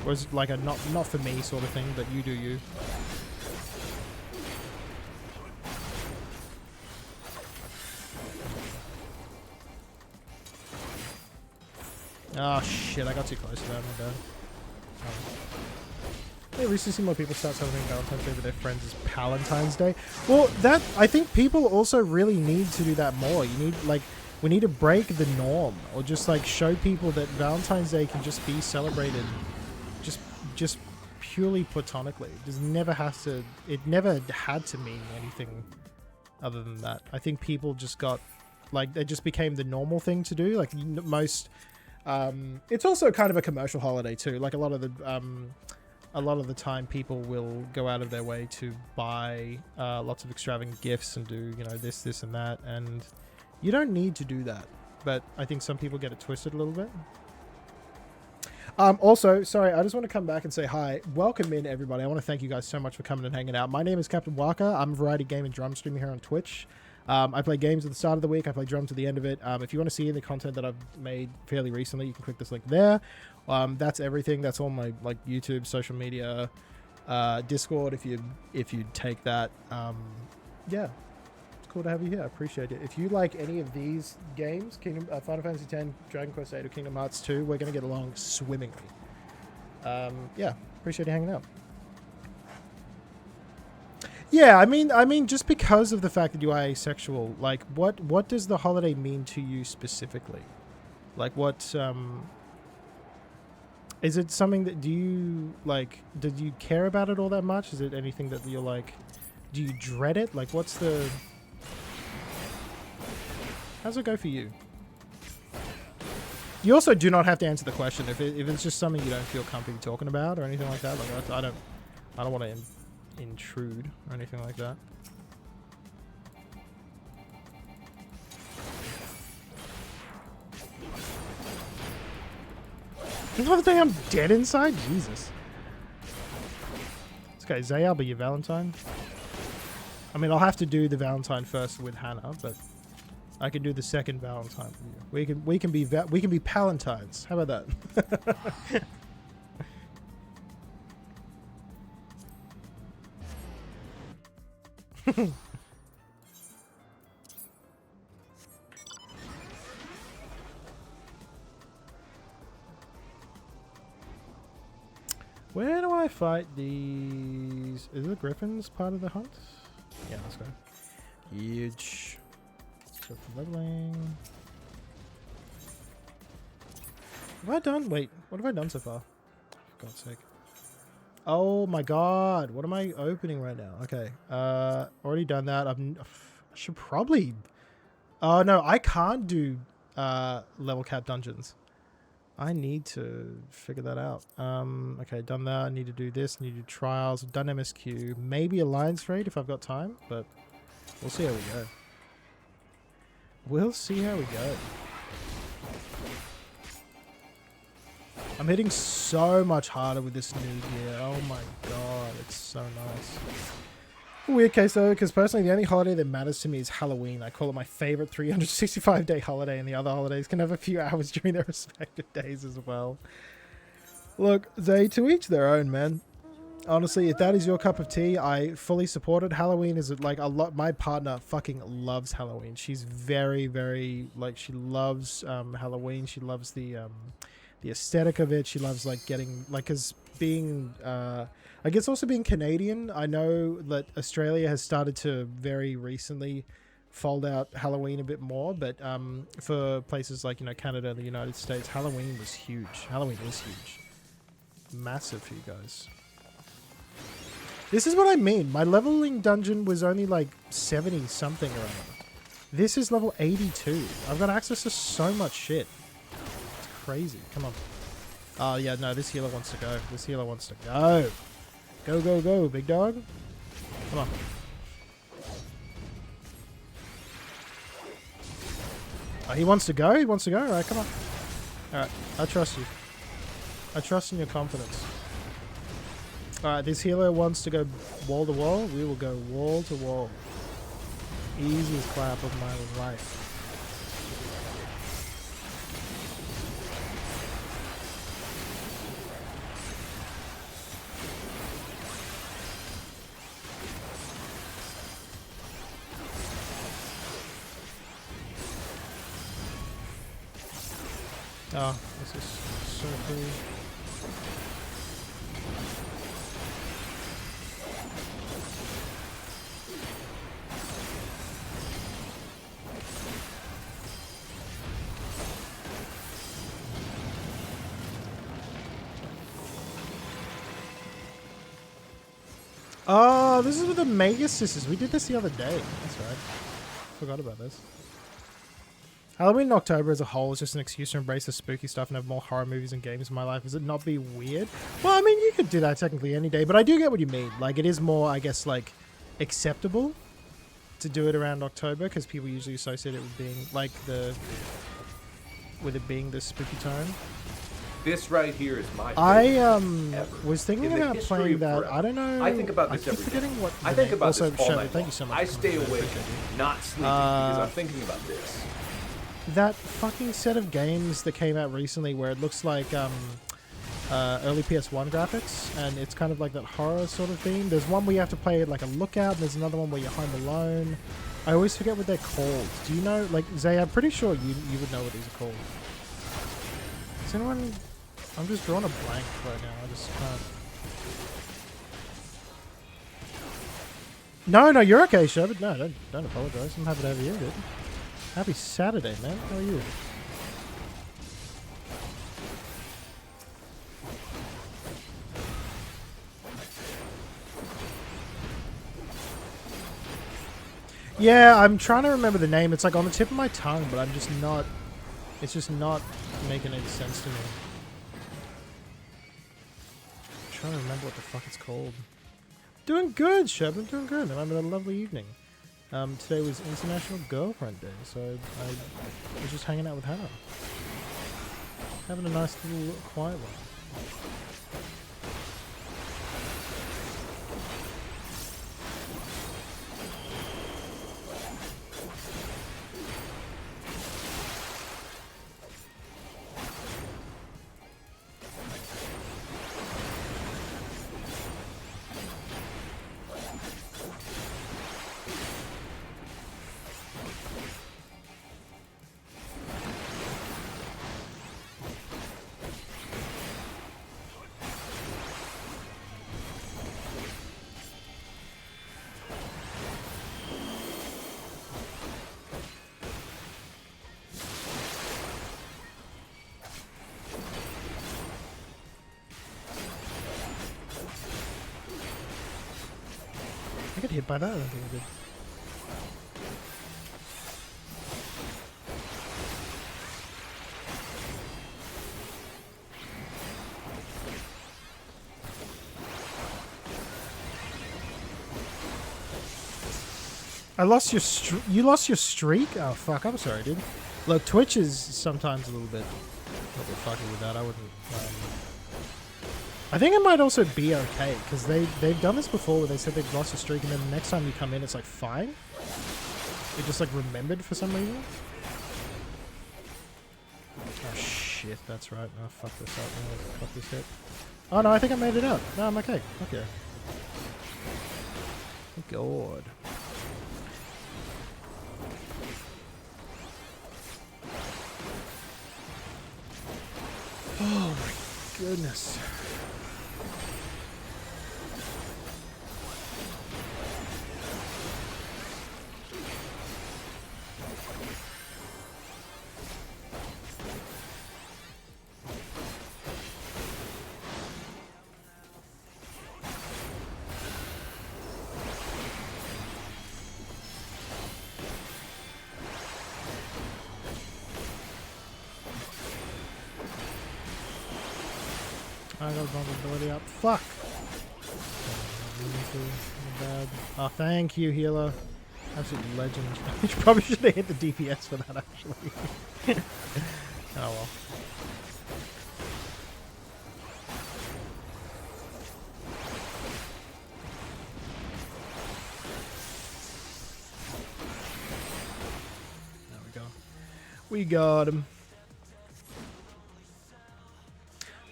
A: or is it like a not for me sort of thing, but you do you? Oh shit, I got too close to that, my bad. I recently seen more people start celebrating Valentine's Day with their friends as Palentine's Day. Well, that I think people also really need to do that more. You need we need to break the norm, or just like show people that Valentine's Day can just be celebrated, just purely platonically. It never had to mean anything other than that. I think people just got they just became the normal thing to do. Like most, it's also kind of a commercial holiday too. Like a lot of the time people will go out of their way to buy lots of extravagant gifts and do, this and that, and you don't need to do that, but I think some people get it twisted a little bit. Also, sorry, I just want to come back and say hi. Welcome in, everybody. I want to thank you guys so much for coming and hanging out. My name is Captain Waka. I'm a variety game and drum streamer here on Twitch. I play games at the start of the week. I play drums at the end of it. If you want to see the content that I've made fairly recently, you can click this link there. That's everything. That's all my YouTube, social media, Discord. If you take that, yeah, it's cool to have you here. I appreciate it. If you like any of these games, Final Fantasy X, Dragon Quest VIII, or Kingdom Hearts 2, we're gonna get along swimmingly. Yeah, appreciate you hanging out. Yeah, I mean, just because of the fact that you are asexual, what does the holiday mean to you specifically? Is it something that did you care about it all that much? Is it anything that you're do you dread it? How's it go for you? You also do not have to answer the question if it's just something you don't feel comfortable talking about or anything like that. I don't want to intrude or anything like that. Another day I'm dead inside? Jesus. This guy Zayal, be your Valentine. I mean, I'll have to do the Valentine first with Hannah, but I can do the second Valentine for you. We can be Palentines. How about that? Where do I fight these? Is the Griffins part of the hunt? Yeah, let's go. Huge. Let's go for leveling. Have I done? Wait, what have I done so far? For God's sake. Oh my god, what am I opening right now? Okay, already done that. I should probably... Oh no, I can't do level cap dungeons. I need to figure that out. Okay, done that. I need to do this. I need to do trials. I've done MSQ. Maybe Alliance Raid if I've got time, but we'll see how we go. We'll see how we go. I'm hitting so much harder with this new gear. Oh my god, it's so nice. Weird case though, because personally the only holiday that matters to me is Halloween. I call it my favorite 365-day holiday, and the other holidays can have a few hours during their respective days as well. Look, Zay, to each their own, man. Honestly, if that is your cup of tea, I fully support it. Halloween is like a lot. My partner fucking loves Halloween. She's very, very she loves Halloween. She loves the aesthetic of it. She loves getting because being I guess also being Canadian, I know that Australia has started to very recently fold out Halloween a bit more, but for places like Canada and the United States, Halloween was huge. Halloween is huge, massive for you guys. This is what I mean. My leveling dungeon was only 70 something or other. This is level 82. I've got access to so much shit. It's crazy. Come on. Oh yeah, no, this healer wants to go. This healer wants to go. Go, go, go, big dog. Come on. Oh, he wants to go? He wants to go? Alright, come on. Alright, I trust you. I trust in your confidence. Alright, this healer wants to go wall to wall. We will go wall to wall. Easiest clap of my life. Oh, this is so cool. Oh, this is with the Mega Sisters. We did this the other day. That's right. Forgot about this. Halloween in October as a whole is just an excuse to embrace the spooky stuff and have more horror movies and games in my life. Does it not be weird? Well, I mean, you could do that technically any day, but I do get what you mean. Like, it is more, I guess, like, acceptable to do it around October because people usually associate it with being, like, with it being the spooky time.
B: This right here is my
A: I was thinking about playing that.
B: Forever.
A: I don't know.
B: I think about this every day.
A: What
B: I think about
A: also,
B: this all
A: Shadow,
B: night
A: thank
B: long.
A: you so much.
B: I stay awake, not sleeping, because I'm thinking about this.
A: That fucking set of games that came out recently where it looks like early PS1 graphics, and it's kind of like that horror sort of theme. There's one where you have to play like a lookout, and there's another one where you're home alone. I always forget what they're called. Do you know? Like, Zay, I'm pretty sure you would know what these are called. Is anyone... I'm just drawing a blank right now. I just can't... No, you're okay, Sherbert. No, don't apologize. I'm happy to have you in, dude. Happy Saturday, man. How are you? Yeah, I'm trying to remember the name. It's like on the tip of my tongue, but I'm just not... It's just not making any sense to me. I'm trying to remember what the fuck it's called. Doing good, Sherbert. Doing good. I'm having a lovely evening. Today was International Girlfriend Day, so I was just hanging out with Hannah. Having a nice little quiet one. I got hit by that. I don't think I did. I lost your you lost your streak? Oh fuck, I'm sorry, dude. Look, Twitch is sometimes a little bit fucky with that. I wouldn't I think it might also be okay, because they've done this before where they said they've lost a streak and then the next time you come in it's like fine. It just like remembered for some reason. Oh shit, that's right. Oh fuck this up. Oh, fuck this hit. Oh no, I think I made it out. No, I'm okay. Okay. Thank God. Oh my goodness. I got vulnerability up. Fuck! Oh, thank you, healer. Absolute legend. You probably should have hit the DPS for that, actually. Oh well. There we go. We got him.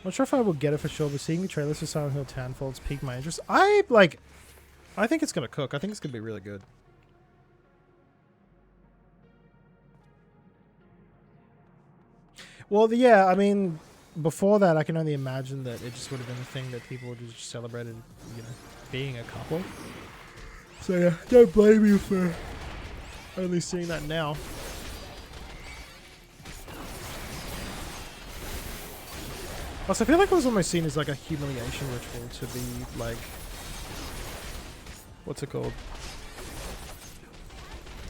A: Not sure if I will get it for sure, but seeing the trailers for Silent Hill Townfall's piqued my interest. I think it's gonna cook. I think it's gonna be really good. Well, yeah, I mean, before that, I can only imagine that it just would have been a thing that people would have just celebrated, you know, being a couple. So yeah, don't blame you for only seeing that now. Also, I feel like it was almost seen as like a humiliation ritual to be like what's it called?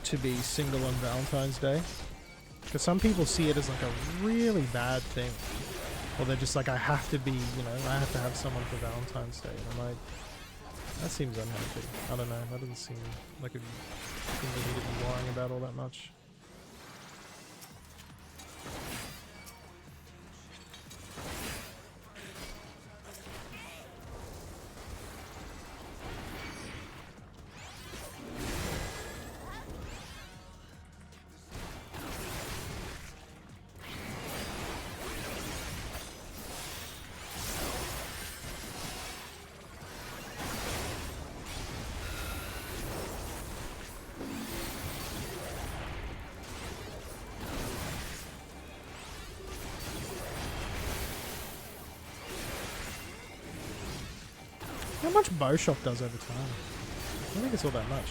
A: To be single on Valentine's Day. Because some people see it as like a really bad thing. Or they're just like, I have to be, you know, I have to have someone for Valentine's Day. And I'm like, that seems unhealthy. I don't know, that doesn't seem like a thing we need to be worrying about all that much. How much Bowshock does over time? I don't think it's all that much.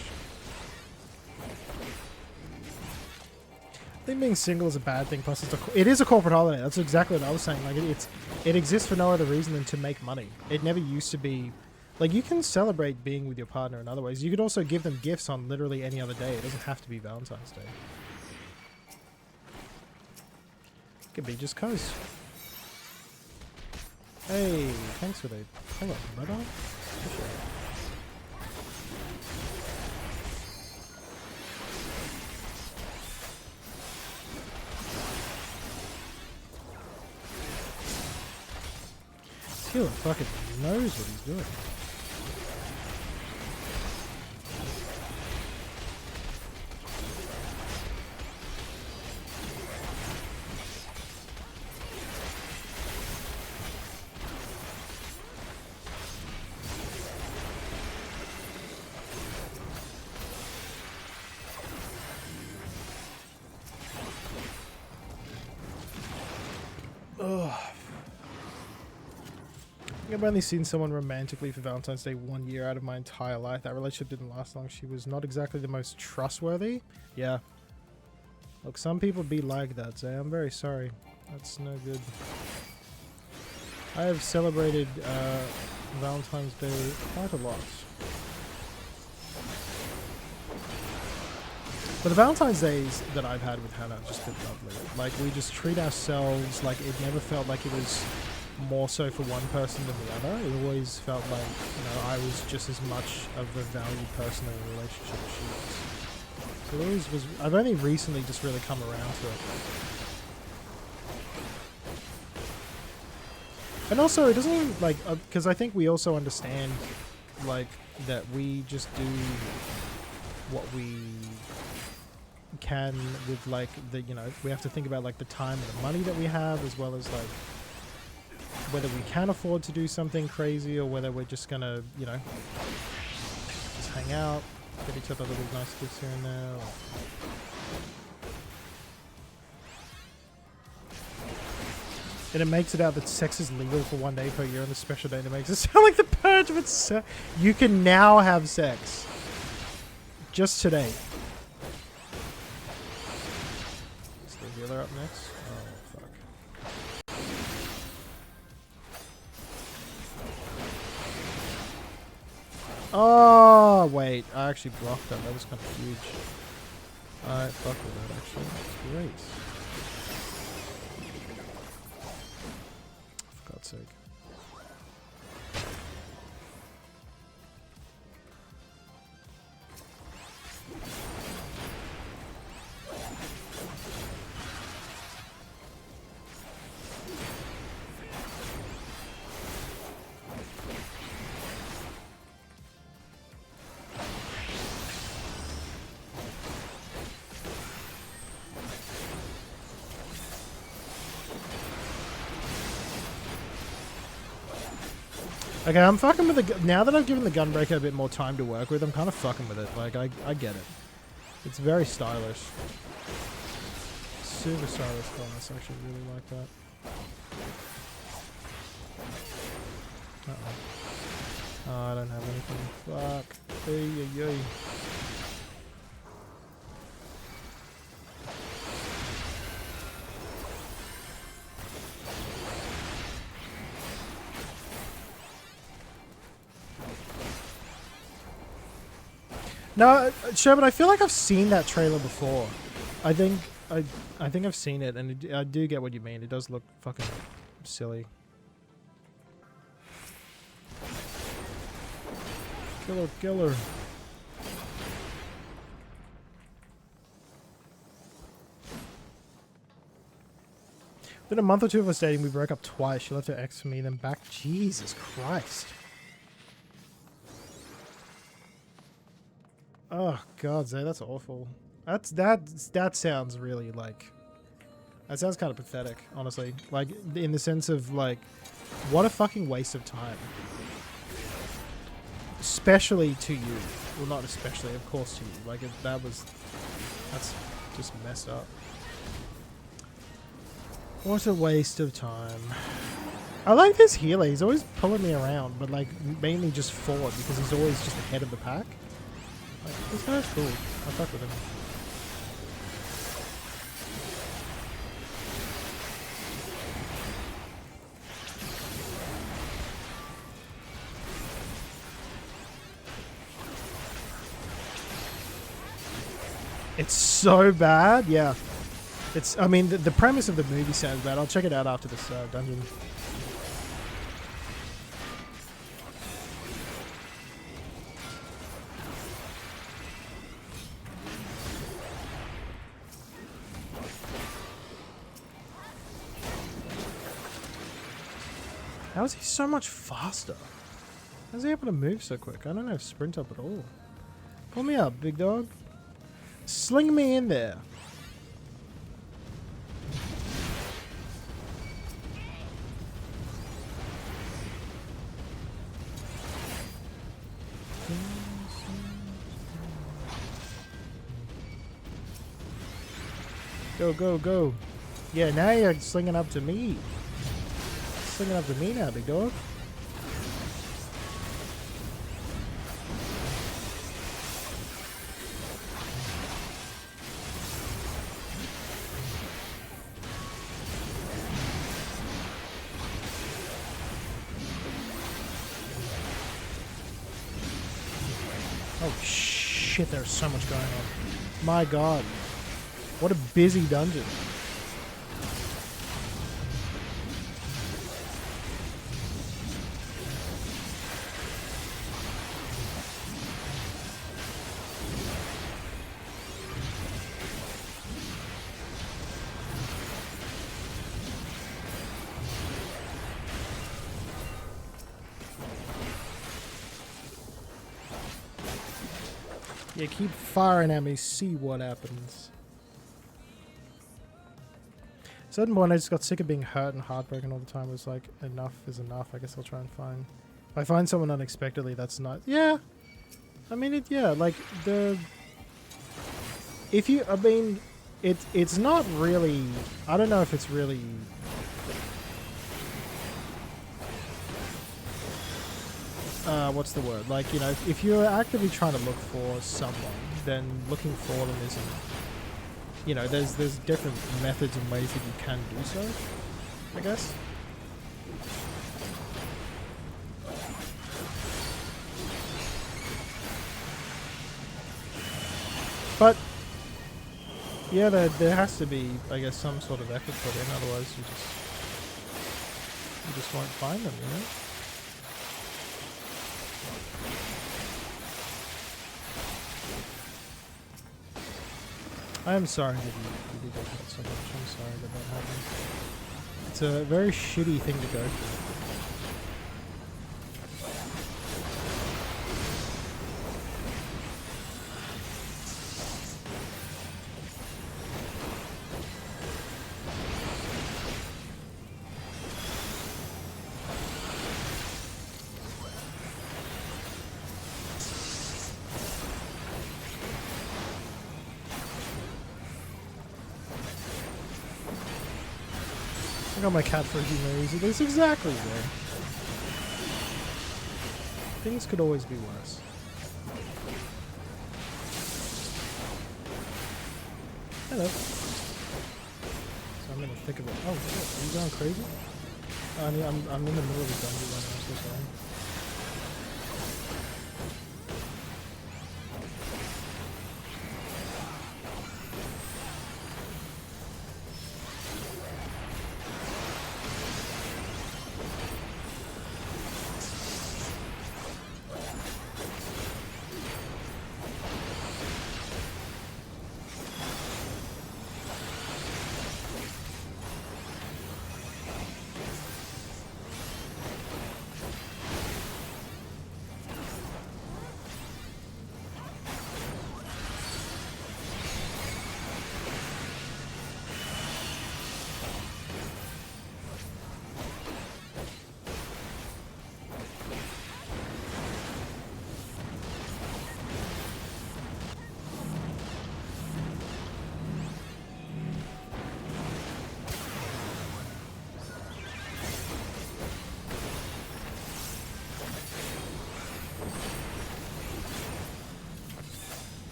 A: I think being single is a bad thing. Plus, it is a corporate holiday. That's exactly what I was saying. Like it exists for no other reason than to make money. It never used to be. Like, you can celebrate being with your partner in other ways. You could also give them gifts on literally any other day. It doesn't have to be Valentine's Day. It could be just cause. Hey, thanks for the. Hello, brother. Teal fucking knows what he's doing. I've only seen someone romantically for Valentine's Day 1 year out of my entire life. That relationship didn't last long. She was not exactly the most trustworthy. Yeah. Look, some people be like that, so I'm very sorry. That's no good. I have celebrated Valentine's Day quite a lot. But the Valentine's Days that I've had with Hannah have just been lovely. Like, we just treat ourselves like it never felt like it was more so for one person than the other. It always felt like, you know, I was just as much of a valued person in the relationship as she was. So it always was. I've only recently just really come around to it. And also, it doesn't even, like, because I think we also understand, like, that we just do what we can with, like, the, you know, we have to think about, like, the time and the money that we have, as well as, like, whether we can afford to do something crazy or whether we're just gonna, you know, just hang out, get each other little nice gifts here and there. And it makes it out that sex is legal for 1 day per year on the special day, and it makes it sound like the purge of it's. You can now have sex. Just today. Is the healer up next? Oh, fuck. Oh, wait. I actually blocked that. That was kind of huge. Alright, fuck with that, actually. That's great. For God's sake. Okay, I'm fucking with the... Now that I've given the Gunbreaker a bit more time to work with, I'm kind of fucking with it. Like, I get it. It's very stylish. Super stylish class. I actually really like that. Uh-oh. Oh, I don't have anything. Fuck. Ay, ay, ay. No, Sherman, I feel like I've seen that trailer before. I think I've seen it, and I do get what you mean. It does look fucking silly. Killer, killer. Within a month or two of us dating, we broke up twice. She left her ex for me, then back. Jesus Christ. Oh God, Zay, that's awful. That sounds really like. That sounds kind of pathetic, honestly. Like in the sense of like, what a fucking waste of time. Especially to you. Well, not especially, of course, to you. Like that's just messed up. What a waste of time. I like this healer. He's always pulling me around, but like mainly just forward because he's always just ahead of the pack. Like, this guy's cool. I fuck with him. It's so bad, yeah. It's. I mean, the premise of the movie sounds bad. I'll check it out after this dungeon. How is he so much faster? How's he able to move so quick? I don't have sprint up at all. Pull me up, big dog. Sling me in there. Go, go, go. Yeah, now you're slinging up to me. Slinging up to me now, big dog. Oh shit, there's so much going on. My god. What a busy dungeon. Yeah, keep firing at me, see what happens. At a certain point, I just got sick of being hurt and heartbroken all the time. It was like, enough is enough. I guess I'll try and find... If I find someone unexpectedly, that's not... Yeah. I mean, yeah, like, the... If you... I mean, it's not really... I don't know if it's really... what's the word? Like, you know, if you're actively trying to look for someone, then looking for them isn't... You know, there's different methods and ways that you can do so, I guess. But, yeah, there has to be, I guess, some sort of effort put in, otherwise you just won't find them, you know? I am sorry that you did get hurt so much. I'm sorry that that happened. It's a very shitty thing to go through. I got my cat for humor. It is exactly there. Things could always be worse. Hello. So I'm in the thick of it. Oh shit, are you going crazy? I mean, I'm in the middle of the dungeon right now, I'm so sorry.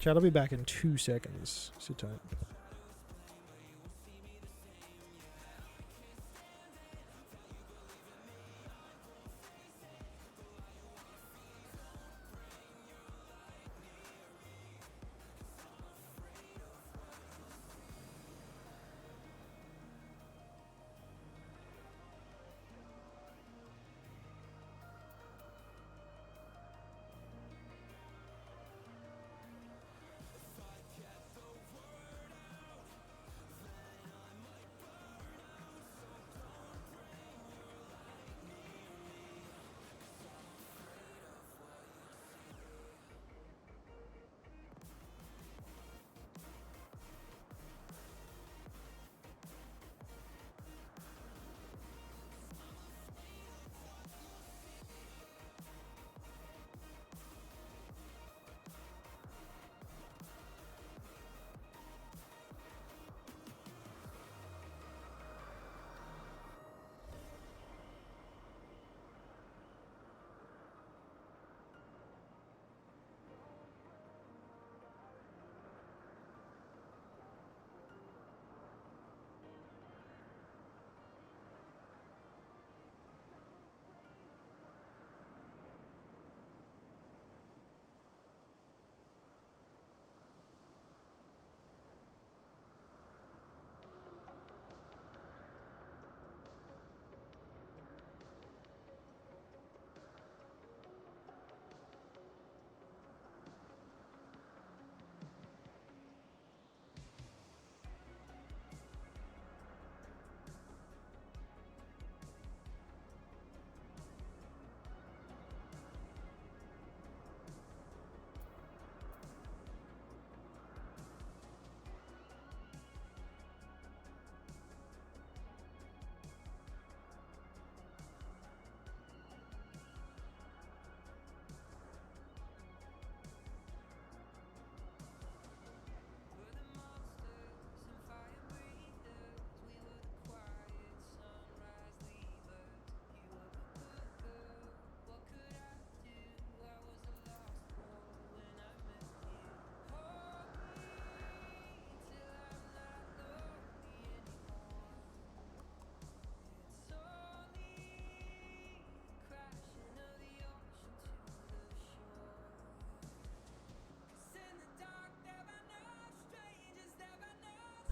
A: Chat, I'll be back in 2 seconds. Sit tight.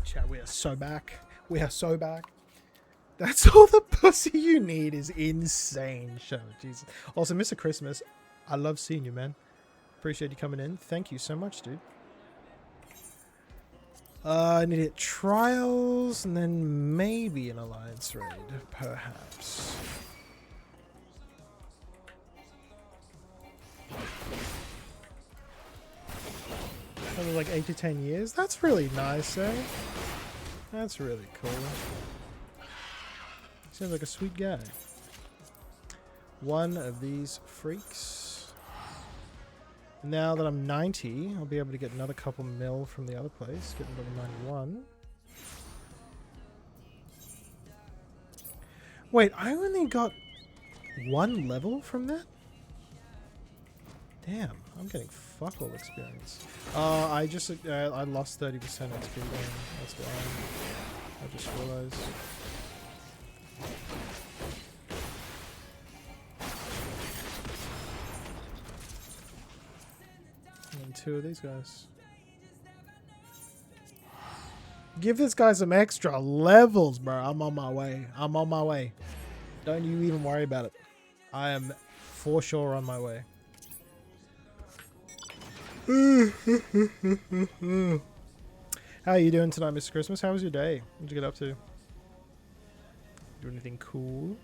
A: Chat, we are so back. We are so back. That's all the pussy you need is insane show. Jesus. Also, Mr. Christmas, I love seeing you, man. Appreciate you coming in. Thank you so much, dude. I need to hit trials and then maybe an alliance raid, perhaps. Only like 8 to 10 years. That's really nice, eh? That's really cool. Seems like a sweet guy. One of these freaks. Now that I'm 90, I'll be able to get another couple mil from the other place. Get level 91. Wait, I only got 1 level from that? Damn, I'm getting fuck all experience. I lost 30% XP then. That's why. I just realized. And 2 of these guys. Give this guy some extra levels, bro. I'm on my way. I'm on my way. Don't you even worry about it. I am for sure on my way. How are you doing tonight, Mr. Christmas? How was your day? What did you get up to? Do anything cool?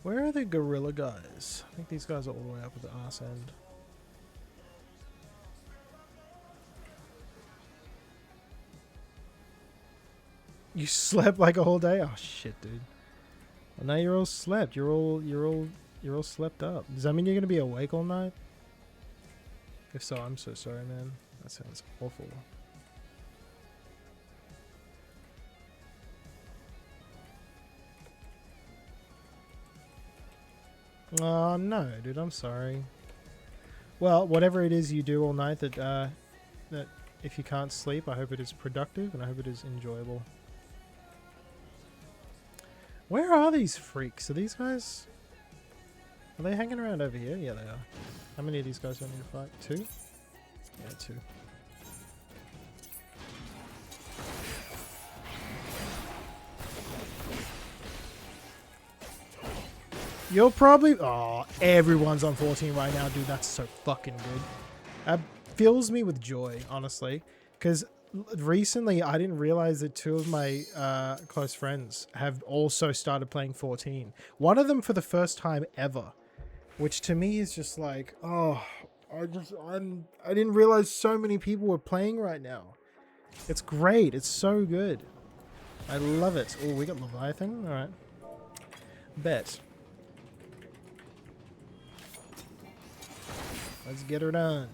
A: Where are the gorilla guys? I think these guys are all the way up at the arse end. You slept like a whole day? Oh shit, dude. Well, now you're all slept. You're all slept up. Does that mean you're gonna be awake all night? If so, I'm so sorry, man. That sounds awful. Oh no, dude, I'm sorry. Well, whatever it is you do all night, that if you can't sleep, I hope it is productive and I hope it is enjoyable. Where are these freaks? Are these guys? Are they hanging around over here? Yeah, they are. How many of these guys do I need to fight? 2? Yeah, 2. You're probably... Oh, everyone's on 14 right now, dude. That's so fucking good. That fills me with joy, honestly. Because recently, I didn't realize that 2 of my close friends have also started playing 14. One of them for the first time ever. Which to me is just like, oh, I didn't realize so many people were playing right now. It's great. It's so good. I love it. Oh, we got Leviathan. All right. Bet. Let's get her done.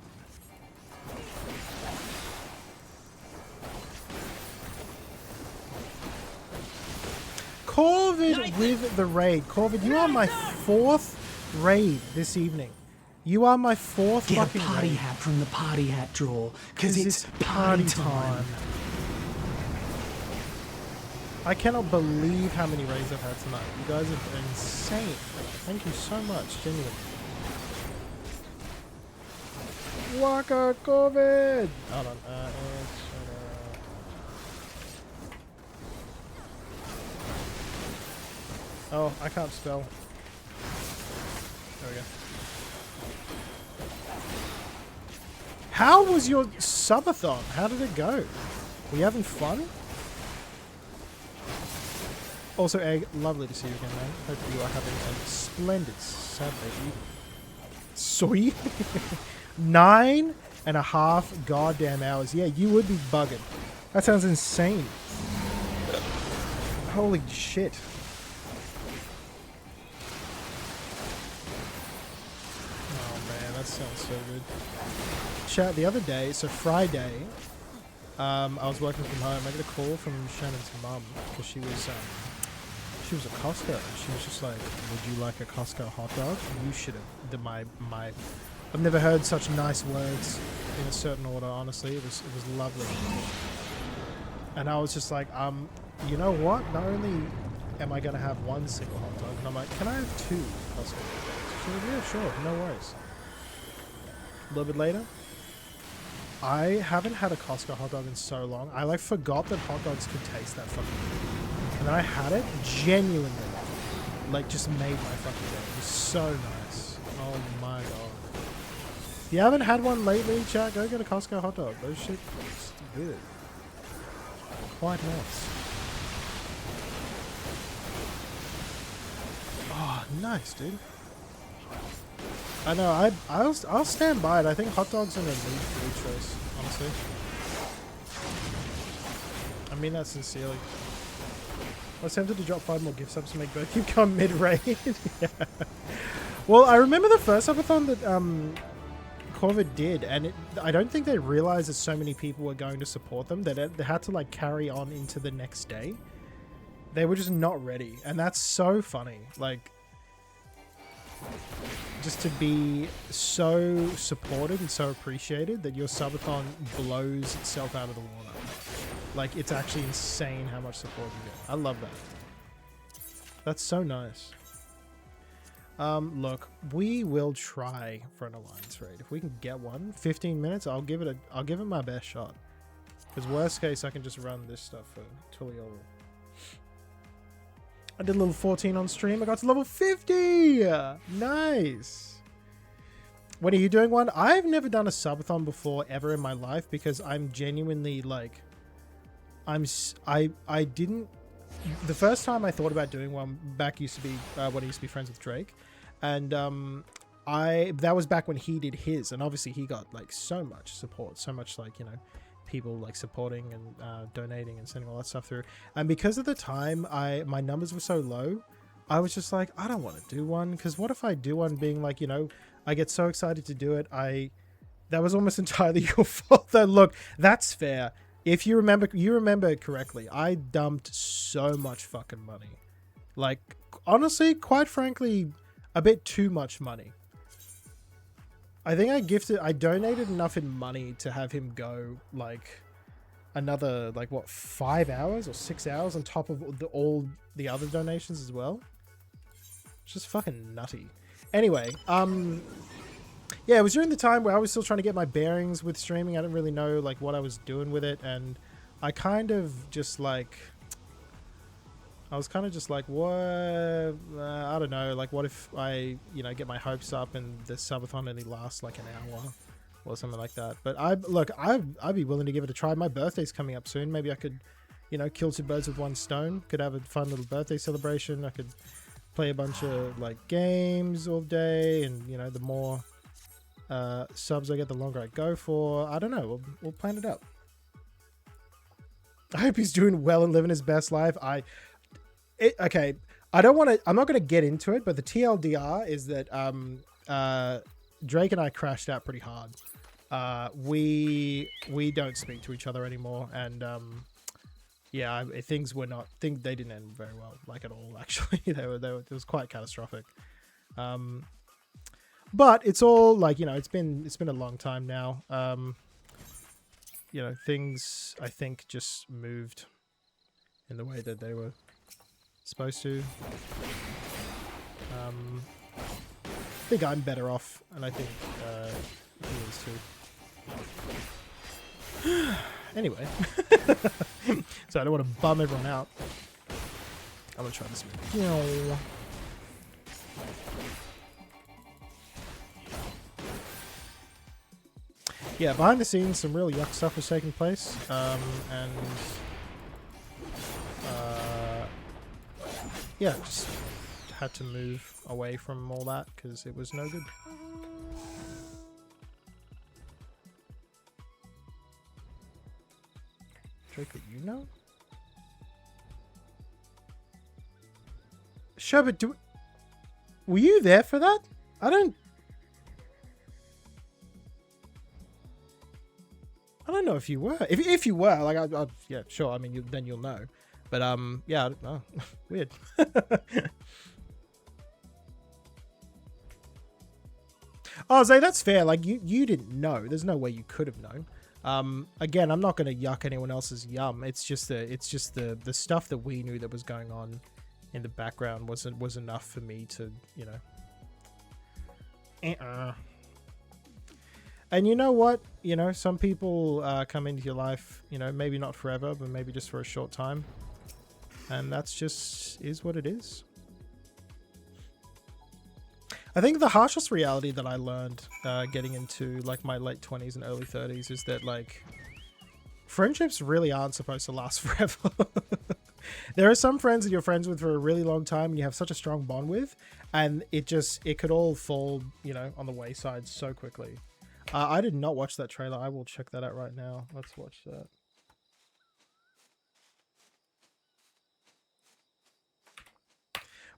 A: Corvid with the raid. Corvid, you are my 4th raid this evening. You are my 4th
C: Get
A: fucking
C: a party
A: raid.
C: hat from the party hat drawer, because it's
A: party
C: party time.
A: I cannot believe how many raids I've had tonight. You guys are insane. Thank you so much, genuinely. Waka COVID! Hold on. Oh, I can't spell. There we go. How was your subathon? How did it go? Were you having fun? Also, Egg, lovely to see you again, man. Hope you are having a splendid Saturday evening. Soy? 9.5 goddamn hours. Yeah, you would be bugging. That sounds insane. Holy shit. Oh man, that sounds so good. Chat, the other day, so Friday, I was working from home. I got a call from Shannon's mum because she was at Costco. And she was just like, "Would you like a Costco hot dog?" You should have. I've never heard such nice words in a certain order. Honestly, it was lovely. And I was just like, you know what? Not only am I gonna have one single hot dog, and I'm like, can I have 2 Costco hot dogs? She was like, yeah, sure, no worries. A little bit later, I haven't had a Costco hot dog in so long. I like forgot that hot dogs could taste that fucking good. And then I had it, genuinely, like just made my fucking day. It was so nice. Oh my god. If you haven't had one lately, chat, go get a Costco hot dog. Those shit is good. Quite nice. Oh, nice, dude. I know, I'll stand by it. I think hot dogs are a food choice, honestly. I mean that sincerely. I was tempted to drop 5 more gift subs to make both you come mid-raid. Yeah. Well, I remember the first subathon that Corvid did, and I don't think they realized that so many people were going to support them that they had to like carry on into the next day. They were just not ready, and that's so funny. Like, just to be so supported and so appreciated that your subathon blows itself out of the water. Like, it's actually insane how much support you get. I love that. That's so nice. Look, we will try for an alliance raid. If we can get one, 15 minutes, I'll give it my best shot. Because worst case, I can just run this stuff for Tuliolo. I did a little 14 on stream. I got to level 50. Nice. When are you doing one? I've never done a subathon before ever in my life because I'm genuinely like, I didn't. The first time I thought about doing one back used to be when I used to be friends with Drake, and that was back when he did his, and obviously he got like so much support, so much like, you know, people like supporting and donating and sending all that stuff through. And because at the time my numbers were so low, I was just like, I don't want to do one, because what if I do one being like, you know, I get so excited to do it. That was almost entirely your fault. Though, look, that's fair. If you remember correctly, I dumped so much fucking money. Like, honestly, quite frankly, a bit too much money. I think I donated enough in money to have him go like another like what 5 hours or 6 hours on top of all the other donations as well. It's just fucking nutty. Anyway, yeah, it was during the time where I was still trying to get my bearings with streaming. I didn't really know like what I was doing with it, and I kind of just like what I don't know, like what if I, you know, get my hopes up and the subathon only lasts like an hour or something like that. But I'd be willing to give it a try. My birthday's coming up soon. Maybe I could, you know, kill two birds with one stone. Could have a fun little birthday celebration. I could play a bunch of like games all day, and you know, the more subs I get, the longer I go for. I don't know. We'll plan it out. I hope he's doing well and living his best life. Okay, I'm not going to get into it, but the TLDR is that Drake and I crashed out pretty hard. We don't speak to each other anymore, and yeah, things they didn't end very well, like at all. Actually, it was quite catastrophic. But it's all like, you know, it's been a long time now. You know, things I think just moved in the way that they were supposed to. I think I'm better off, and I think he is too. Anyway, so I don't want to bum everyone out. I'm gonna try this one. Yeah, behind the scenes, some real yuck stuff was taking place, and yeah, just had to move away from all that because it was no good. Draco, you know? Sherbert, were you there for that? I don't know if you were. If you were, like, yeah, sure. I mean, then you'll know. But yeah, oh, weird. Oh, Zay, that's fair. Like, you didn't know. There's no way you could have known. Again, I'm not going to yuck anyone else's yum. It's just the stuff that we knew that was going on in the background was enough for me to, you know. And you know what? You know, some people come into your life, you know, maybe not forever, but maybe just for a short time. And that's just is what it is. I think the harshest reality that I learned getting into like my late 20s and early 30s is that like friendships really aren't supposed to last forever. There are some friends that you're friends with for a really long time and you have such a strong bond with, and it could all fall, you know, on the wayside so quickly. I did not watch that trailer. I will check that out right now. Let's watch that.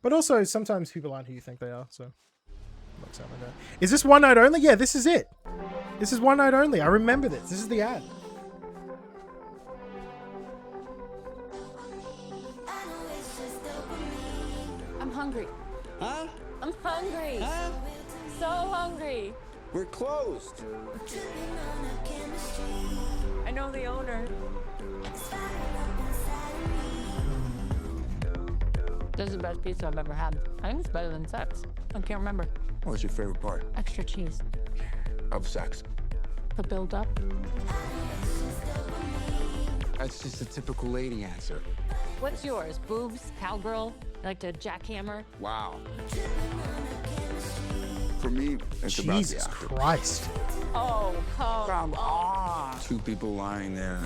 A: But also, sometimes people aren't who you think they are, so... Is this one night only? Yeah, this is it. This is one night only. I remember this. This is the ad.
D: I'm hungry.
E: Huh?
D: I'm hungry.
E: Huh?
D: So hungry.
E: We're closed.
D: I know the owner. This is the best pizza I've ever had. I think it's better than sex. I can't remember.
E: What's your favorite part
D: Extra cheese.
E: of sex?
D: The build up.
E: That's just a typical lady answer.
D: What's yours? Boobs? Cowgirl? You like to jackhammer?
E: Wow. For me, it's about the
A: Jesus
E: actor.
A: Christ.
D: Oh, come on.
E: Two people lying there,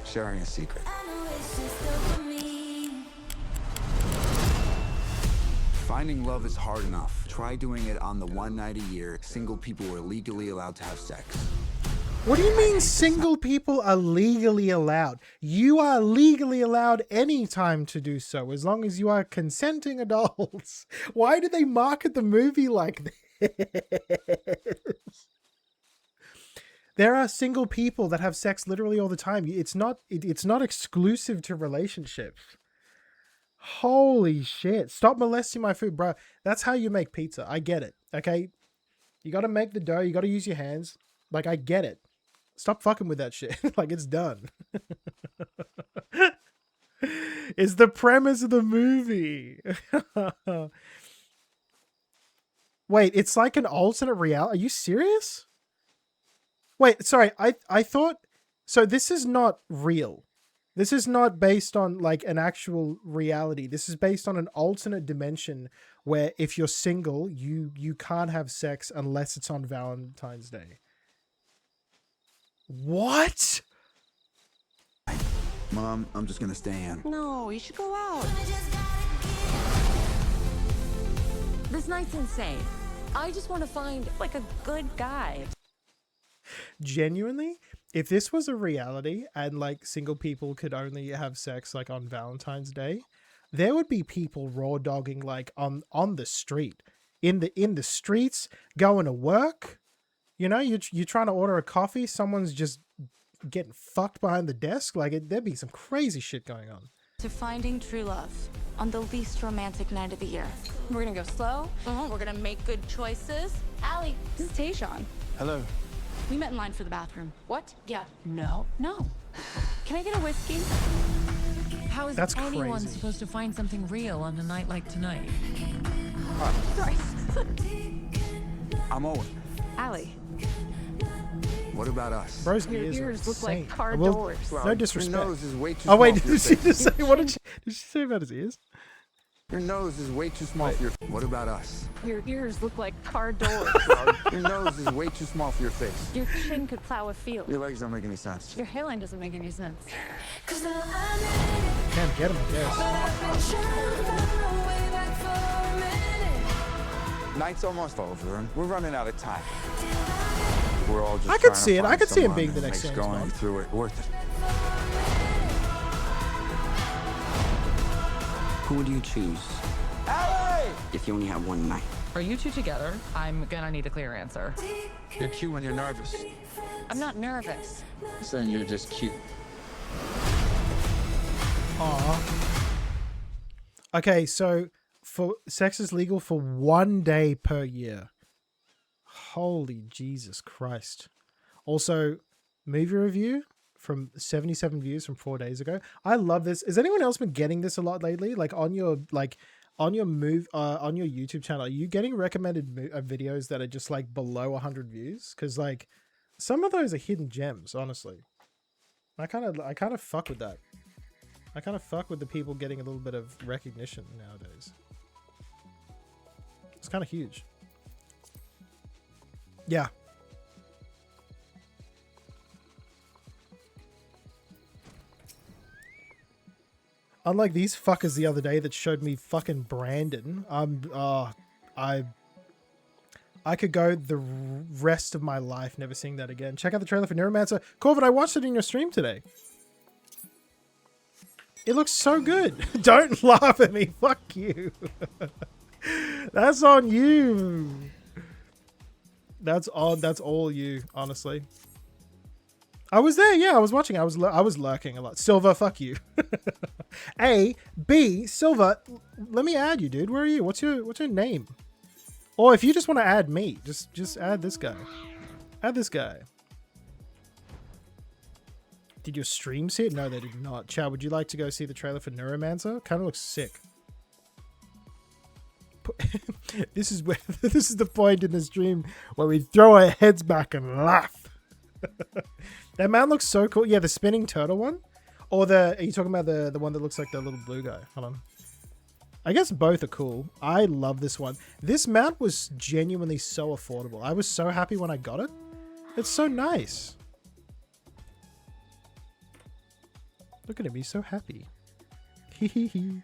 E: sharing a secret. Finding love is hard enough. Try doing it on the one night a year single people are legally allowed to have sex.
A: What do you mean single people are legally allowed? You are legally allowed any time to do so, as long as you are consenting adults. Why do they market the movie like this? There are single people that have sex literally all the time. It's not exclusive to relationships. Holy shit. Stop molesting my food, bro. That's how you make pizza. I get it. Okay. You got to make the dough. You got to use your hands. Like, I get it. Stop fucking with that shit. Like, it's done. It's the premise of the movie. Wait, it's like an alternate reality. Are you serious? Wait, sorry. I thought... So this is not real. This is not based on like an actual reality. This is based on an alternate dimension where if you're single, you can't have sex unless it's on Valentine's Day. What?
E: Mom, I'm just gonna stay in.
F: No, you should go out. This night's insane. I just want to find like a good guy.
A: Genuinely, if this was a reality and like single people could only have sex like on Valentine's Day, there would be people raw dogging like on the street, in the streets, going to work. You know, you're trying to order a coffee, someone's just getting fucked behind the desk. Like there'd be some crazy shit going on.
G: To finding true love on the least romantic night of the year. We're gonna go slow. We're gonna make good choices. Allie, this is Tayshawn.
E: Hello.
G: We met in line for the bathroom.
F: What?
G: Yeah.
D: No.
G: Can I get a whiskey?
D: How is
A: That's
D: anyone
A: crazy.
D: supposed to find something real on a night like tonight?
G: Sorry.
E: I'm Owen.
F: Allie.
E: What about us?
A: Bro's
F: Your
A: ears are
F: ears look like
A: insane.
F: car
A: Well,
F: doors.
A: No
E: Your
A: disrespect.
E: nose is way too
A: Oh wait,
E: small for your
A: did she
E: face.
A: just say? What did she say about his ears?
E: Your nose is way too small for your... What about us?
F: Your ears look like car doors.
E: Your nose is way too small for your face.
G: Your chin could plow a field.
E: Your legs don't make any sense.
G: Your hairline doesn't make any sense.
A: Can't get him, I guess.
E: Night's almost over, and we're running out of time. We're all just
A: I could
E: trying to
A: see it. I
E: find
A: could see him
E: someone
A: being the
E: that
A: next
E: makes
A: James
E: going
A: Bond.
E: through it worth it.
H: Who would you choose if you only had one night?
D: Are you two together? I'm gonna need a clear answer.
E: You're cute when you're nervous.
G: I'm not nervous.
H: Then you're just cute.
A: Aw. Okay, so for sex is legal for 1 day per year. Holy Jesus Christ. Also, movie review from 77 views from 4 days ago. I love this. Has anyone else been getting this a lot lately? Like on your on your YouTube channel, are you getting recommended videos that are just like below 100 views? Because like some of those are hidden gems, honestly. I kind of fuck with that. I kind of fuck with the people getting a little bit of recognition nowadays. It's kind of huge. Yeah. Unlike these fuckers the other day that showed me fucking Brandon, I could go the rest of my life never seeing that again. Check out the trailer for Neuromancer. Corvin, I watched it in your stream today. It looks so good. Don't laugh at me. Fuck you. That's on you. That's all you, honestly. I was there, yeah, I was watching. I was lurking a lot. Silver, fuck you. A, B, Silver, let me add you, dude. Where are you? What's your name? Or if you just want to add me, just add this guy. Add this guy. Did your streams hit? No, they did not. Chad, would you like to go see the trailer for Neuromancer? Kind of looks sick. This is the point in the stream where we throw our heads back and laugh. That man looks so cool. Yeah, the spinning turtle one, or are you talking about the one that looks like the little blue guy? Hold on. I guess both are cool. I love this one. This mount was genuinely so affordable. I was so happy when I got it. It's so nice. Look at him, he's so happy. Hee hee hee.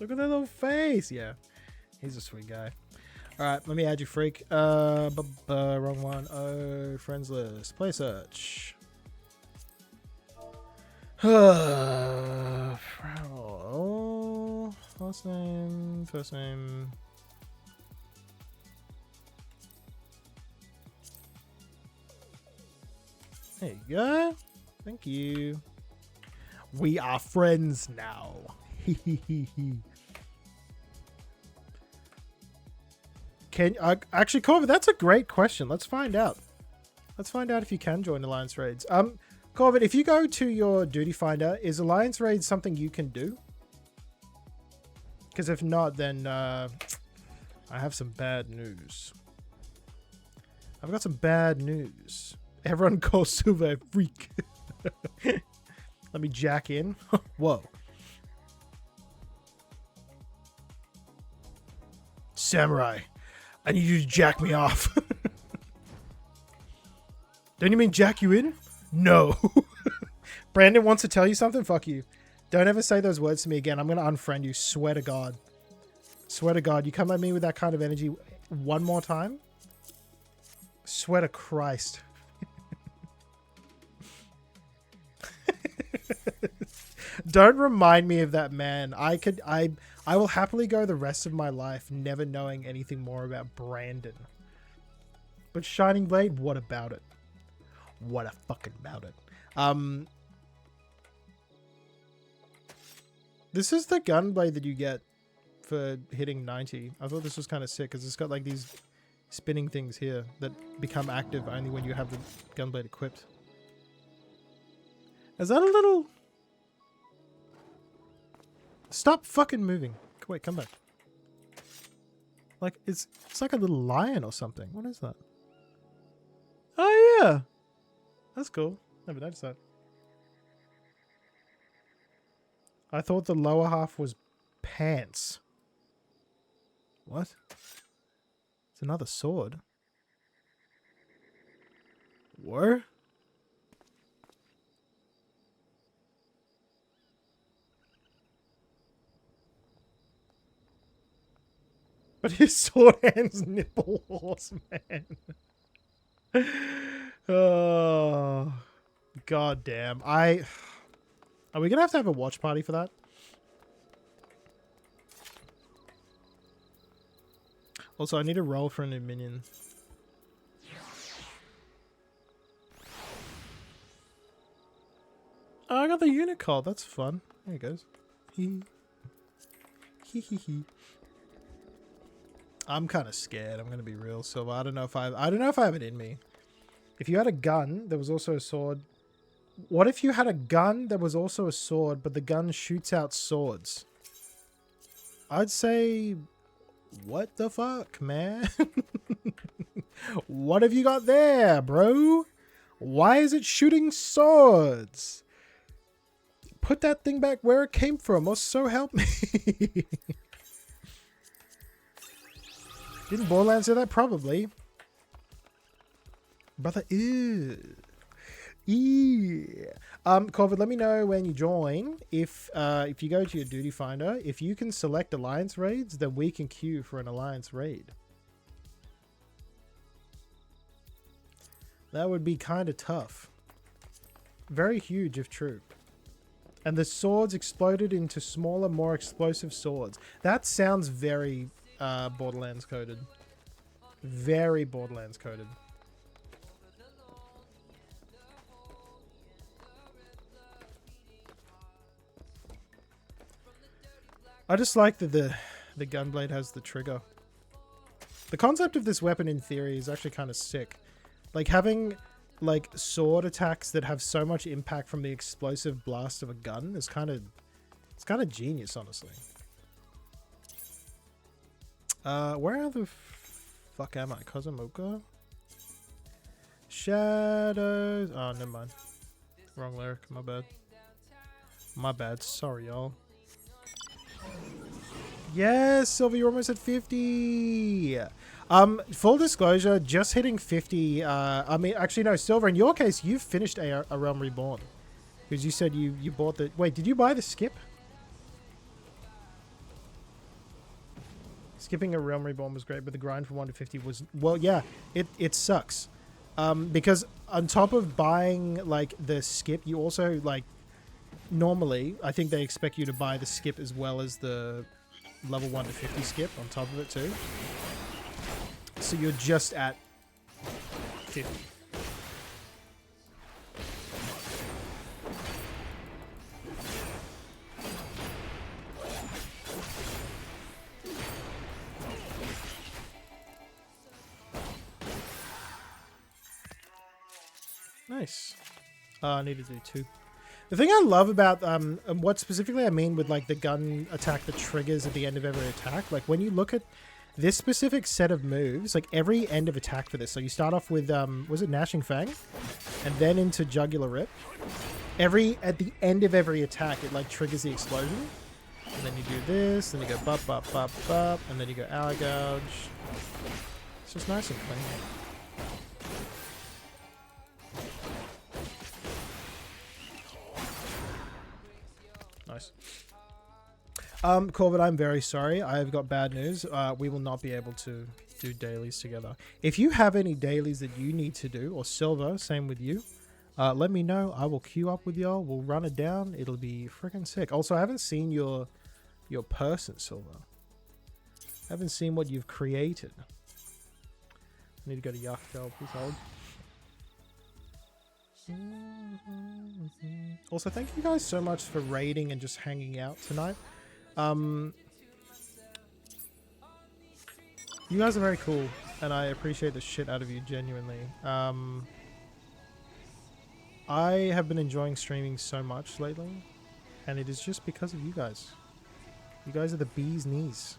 A: Look at that little face. Yeah, he's a sweet guy. All right, let me add you, freak. Wrong one. Oh, friends list. Play search. Last name, first name. There you go. Thank you. We are friends now. Can actually, Corvin, that's a great question. Let's find out. Let's find out if you can join Alliance raids. Corvin, if you go to your duty finder, is Alliance raids something you can do? Because if not, then I have some bad news. I've got some bad news. Everyone calls Silver a freak. Let me jack in. Whoa. Samurai, I need you to jack me off. Don't you mean jack you in? No. Brandon wants to tell you something? Fuck you. Don't ever say those words to me again. I'm going to unfriend you. Swear to God. Swear to God. You come at me with that kind of energy one more time? Swear to Christ. Don't remind me of that man. I will happily go the rest of my life never knowing anything more about Brandon. But Shining Blade, what about it? What a fucking about it. This is the gunblade that you get for hitting 90. I thought this was kind of sick because it's got like these spinning things here that become active only when you have the gunblade equipped. Is that a little... Stop fucking moving. Wait, come back. Like, it's like a little lion or something. What is that? Oh, yeah. That's cool. Never noticed that. I thought the lower half was pants. What? It's another sword. Where? But his sword hand's nipple horse, man. Oh, god damn. Are we gonna have a watch party for that? Also, I need to roll for a new minion. Oh, I got the unit call. That's fun. There it goes. Hee hee. I'm kind of scared. I'm gonna be real, Silver. I don't know if I have it in me. If you had a gun, there was also a sword. What if you had a gun that was also a sword, but the gun shoots out swords? I'd say, what the fuck, man? What have you got there, bro? Why is it shooting swords? Put that thing back where it came from, or so help me. Didn't Borderlands do that? Probably. Brother, ew. Yeah. Corvid, let me know when you join. If you go to your duty finder, if you can select Alliance raids, then we can queue for an Alliance raid. That would be kind of tough. Very huge if true. And the swords exploded into smaller, more explosive swords. That sounds very Borderlands coded. Very Borderlands coded. I just like that the gunblade has the trigger. The concept of this weapon in theory is actually kind of sick. Like having like sword attacks that have so much impact from the explosive blast of a gun is kind of genius, honestly. Where the fuck am I? Kozumoka? Shadows. Oh, never mind. Wrong lyric. My bad. My bad. Sorry, y'all. Yes, Silver, you're almost at 50. Full disclosure, just hitting 50. I mean, actually, no, Silver, in your case, you've finished A Realm Reborn. Because you said you bought the... Wait, did you buy the skip? Skipping A Realm Reborn was great, but the grind from 1 to 50 was... Well, yeah, it sucks. Because on top of buying, like, the skip, you also, like... Normally, I think they expect you to buy the skip as well as the level 1 to 50 skip on top of it too. So you're just at 50. Nice. I need to do 2. The thing I love about and what specifically I mean with like the gun attack that triggers at the end of every attack, like when you look at this specific set of moves, like every end of attack for this, so you start off with was it Gnashing Fang, and then into Jugular Rip. At the end of every attack, it like triggers the explosion, and then you do this, then you go bop bop bop bop, and then you go Ally Gouge. It's just nice and clean. Nice. Corbett, I'm very sorry. I've got bad news. We will not be able to do dailies together. If you have any dailies that you need to do, or Silver, same with you, let me know. I will queue up with y'all. We'll run it down. It'll be freaking sick. Also, I haven't seen your person, Silver. I haven't seen what you've created. I need to go to Yachtel. Please hold. Also, thank you guys so much for raiding and just hanging out tonight. You guys are very cool, and I appreciate the shit out of you, genuinely. I have been enjoying streaming so much lately, and it is just because of you guys. You guys are the bee's knees.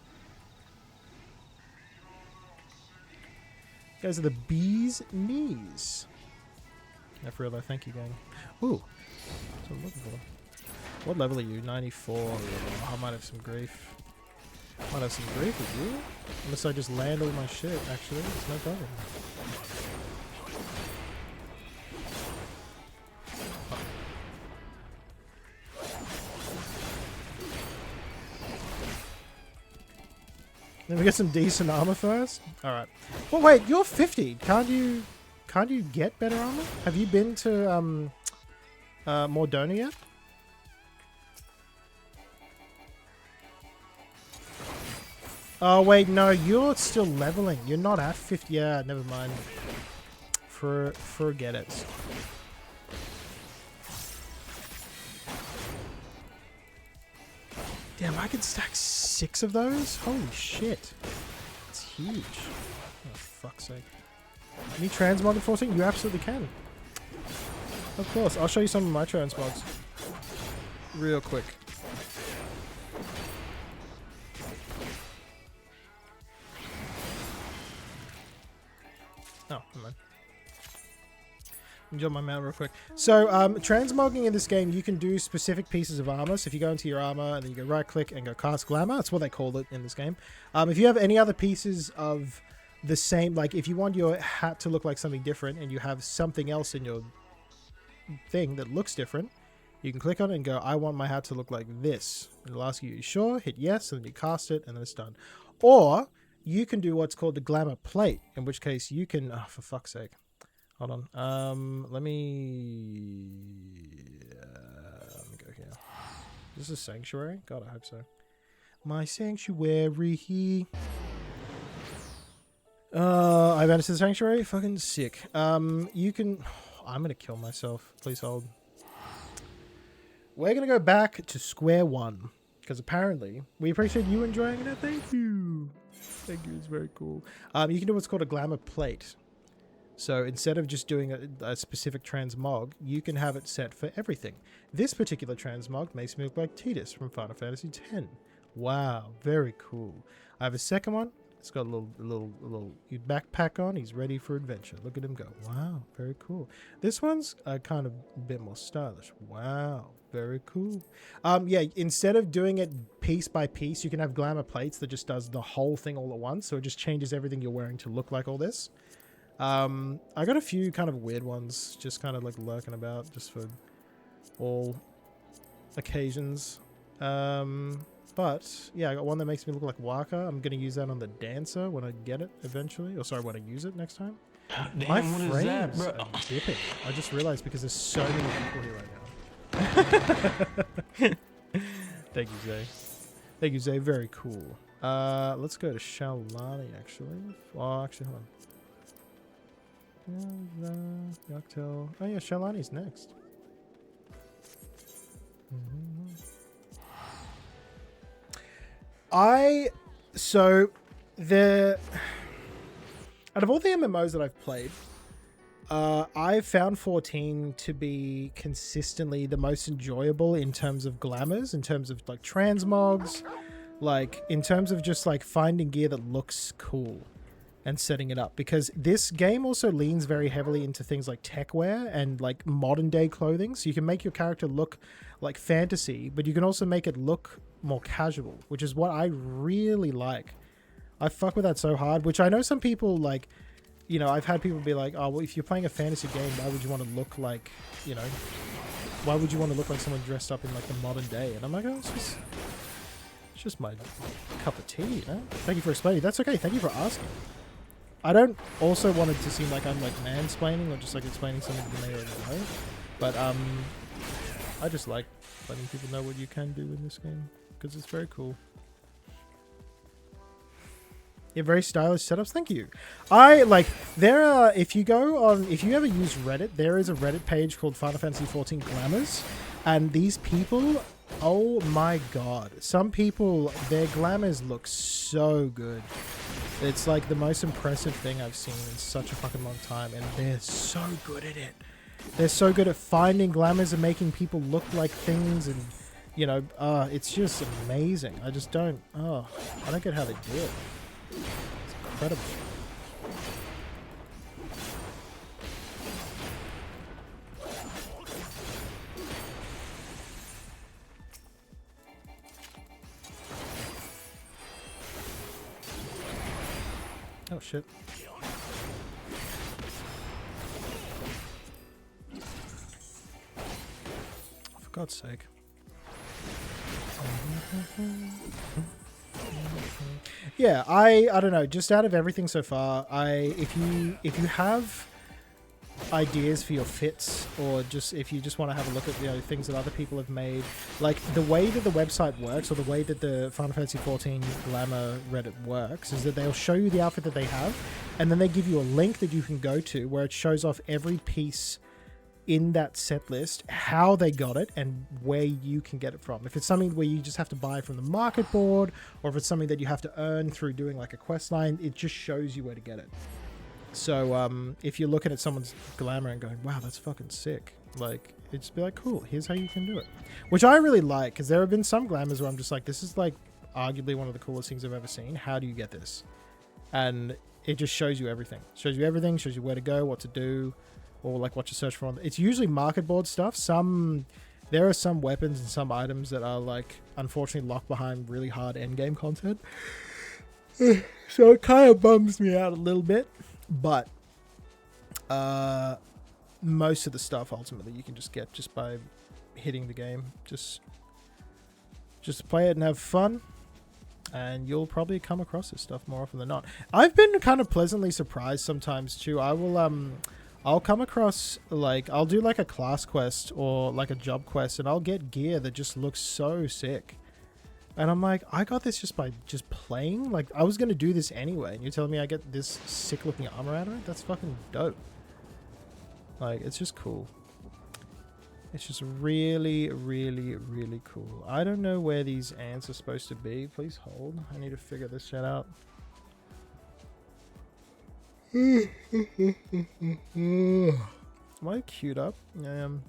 A: You guys are the bee's knees. Yeah, for real though, thank you, gang. Ooh, that's what I'm looking for. What level are you? 94. Oh, I might have some grief. Might have some grief with you. Unless I just land all my shit, actually. It's no problem. Let me get some decent armor first. All right. Well, wait, you're 50. Can't you get better armor? Have you been to Mordona yet? Oh wait, no, you're still leveling. You're not at 50. Yeah, never mind. Forget it. Damn, I can stack 6 of those? Holy shit. That's huge. Oh, fuck's sake. Can you transmog at 14? You absolutely can. Of course. I'll show you some of my transmogs. Real quick. Oh, never mind. Jump my mount real quick. So, transmogging in this game, you can do specific pieces of armor. So if you go into your armor and then you go right click and go cast glamour, that's what they call it in this game. If you have any other pieces of the same, like if you want your hat to look like something different and you have something else in your thing that looks different, you can click on it and go, I want my hat to look like this. And it'll ask you, you sure? Hit yes, and then you cast it, and then it's done. Or you can do what's called the glamour plate, in which case you can, oh, for fuck's sake. Hold on. Let me go here. Is this a sanctuary? God, I hope so. My sanctuary. I managed to the sanctuary? Fucking sick. You can... I'm gonna kill myself. Please hold. We're gonna go back to square one. Because apparently, we appreciate you enjoying it. Thank you. Thank you, it's very cool. You can do what's called a glamour plate. So instead of just doing a specific transmog, you can have it set for everything. This particular transmog makes me look like Tidus from Final Fantasy X. Wow, very cool. I have a second one. It's got a little backpack on. He's ready for adventure. Look at him go. Wow, very cool. This one's kind of a bit more stylish. Wow, very cool. Yeah, instead of doing it piece by piece, you can have glamour plates that just does the whole thing all at once. So it just changes everything you're wearing to look like all this. I got a few kind of weird ones just kind of like lurking about just for all occasions. But yeah, I got one that makes me look like Waka. I'm going to use that on the Dancer when I get it eventually. Or sorry, when I use it next time.
C: Damn,
A: My
C: what is
A: frames
C: that, bro?
A: are dipping. I just realized because there's so many people here right now. Thank you, Zay. Thank you, Zay. Very cool. Let's go to Shalani, actually. Oh, actually, hold on. Yachtel. Oh yeah, Shalani's next. So out of all the MMOs that I've played, I found 14 to be consistently the most enjoyable in terms of glamours, in terms of like transmogs, like in terms of just like finding gear that looks cool and setting it up, because this game also leans very heavily into things like tech wear and like modern day clothing, so you can make your character look like fantasy, but you can also make it look more casual, which is what I really like. I fuck with that so hard, which I know some people like, you know, I've had people be like, oh, well, if you're playing a fantasy game, why would you want to look like, you know, why would you want to look like someone dressed up in like the modern day? And I'm like, oh, it's just my cup of tea, you know? Thank you for explaining. That's okay. Thank you for asking. I don't also want it to seem like I'm like mansplaining or just like explaining something that they already know. But I just like letting people know what you can do in this game because it's very cool. Yeah, very stylish setups. Thank you. I like there are, if you ever use Reddit, there is a Reddit page called Final Fantasy XIV Glamours, and these people, oh my god, some people, their glamours look so good. It's like the most impressive thing I've seen in such a fucking long time, and they're so good at it. They're so good at finding glamours and making people look like things, and you know, it's just amazing. I just don't, I don't get how they do it. It's incredible. Oh shit. For God's sake. Yeah, I don't know, just out of everything so far, if you have ideas for your fits, or just if you just want to have a look at, you know, things that other people have made, like the way that the website works, or the way that the Final Fantasy XIV Glamour Reddit works, is that they'll show you the outfit that they have, and then they give you a link that you can go to where it shows off every piece in that set list, how they got it, and where you can get it from. If it's something where you just have to buy from the market board, or if it's something that you have to earn through doing like a quest line, it just shows you where to get it. So if you're looking at someone's glamour and going, wow, that's fucking sick, like, it'd just be like, cool, here's how you can do it. Which I really like, because there have been some glamours where I'm just like, this is like arguably one of the coolest things I've ever seen. How do you get this? And it just shows you everything. Shows you everything, shows you where to go, what to do, or like what to search for. It's usually market board stuff. There are some weapons and some items that are like unfortunately locked behind really hard endgame content. So it kind of bums me out a little bit, but most of the stuff ultimately you can just get just by hitting the game. Just play it and have fun, and you'll probably come across this stuff more often than not. I've been kind of pleasantly surprised sometimes too. I'll come across, like, I'll do like a class quest or like a job quest, and I'll get gear that just looks so sick. And I'm like, I got this just by just playing? Like, I was going to do this anyway, and you're telling me I get this sick looking armor out of it? That's fucking dope. Like, it's just cool. It's just really, really, really cool. I don't know where these ants are supposed to be. Please hold. I need to figure this shit out. Am I queued up? I am.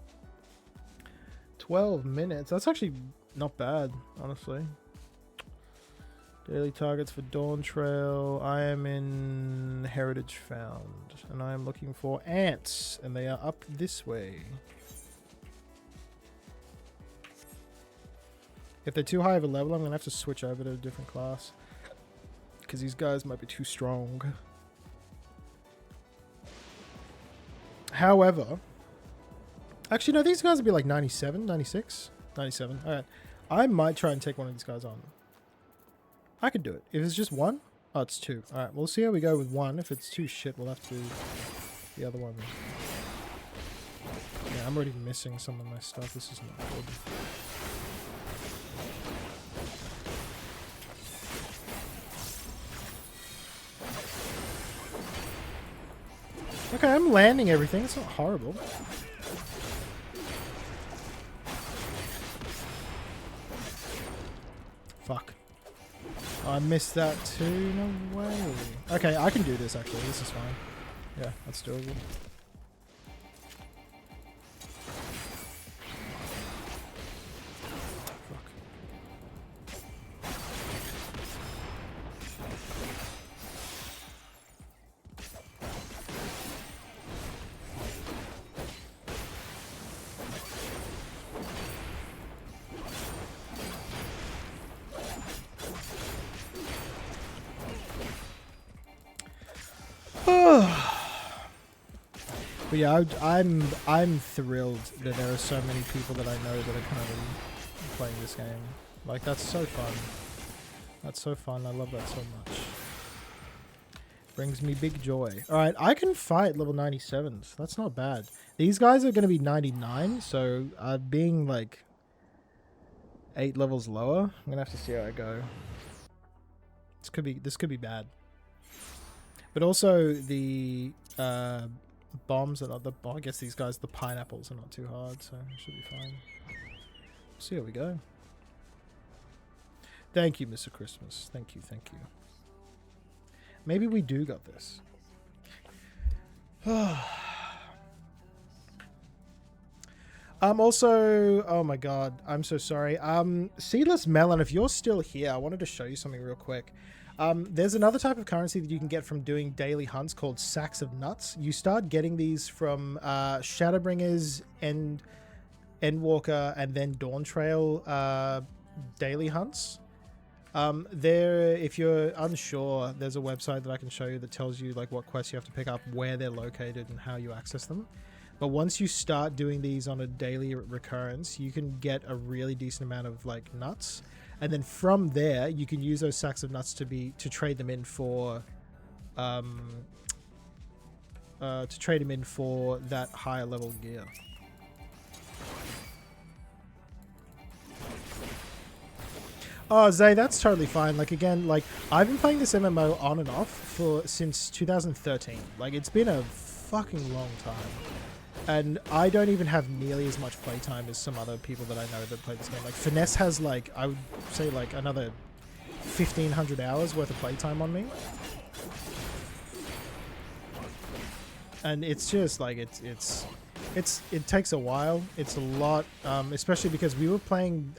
A: 12 minutes. That's actually not bad, honestly. Daily targets for Dawn Trail. I am in Heritage Found, and I am looking for ants, and they are up this way. If they're too high of a level, I'm going to have to switch over to a different class, because these guys might be too strong. However, actually, no, these guys would be like 97, 96, 97. All right. I might try and take one of these guys on. I could do it. If it's just one, oh, it's two. All right, we'll see how we go with one. If it's too shit, we'll have to do the other one. Yeah, I'm already missing some of my stuff. This is not good. Okay, I'm landing everything. It's not horrible. Fuck. Oh, I missed that too. No way. Okay, I can do this actually. This is fine. Yeah, that's doable. But yeah, I'm thrilled that there are so many people that I know that are currently playing this game. Like, that's so fun. That's so fun. I love that so much. Brings me big joy. Alright, I can fight level 97s. That's not bad. These guys are going to be 99, so being like 8 levels lower, I'm going to have to see how I go. This could be bad. But also the bombs are not the... I guess these guys, the pineapples are not too hard, so it should be fine. See how we go. Thank you, Mr. Christmas. Thank you, thank you. Maybe we do got this. Also, oh my god, I'm so sorry. Seedless Melon, if you're still here, I wanted to show you something real quick. There's another type of currency that you can get from doing daily hunts called Sacks of Nuts. You start getting these from Shadowbringers, Endwalker, and then Dawn Trail daily hunts. If you're unsure, there's a website that I can show you that tells you like what quests you have to pick up, where they're located, and how you access them. But once you start doing these on a daily recurrence, you can get a really decent amount of like nuts, and then from there you can use those sacks of nuts to trade them in for that higher level gear. Oh, Zay, that's totally fine. Like, again, like, I've been playing this MMO on and off since 2013. Like, it's been a fucking long time. And I don't even have nearly as much playtime as some other people that I know that play this game. Like, Finesse has, like, I would say, like, another 1,500 hours worth of playtime on me. And it's just, like, it takes a while. It's a lot, especially because we were playing,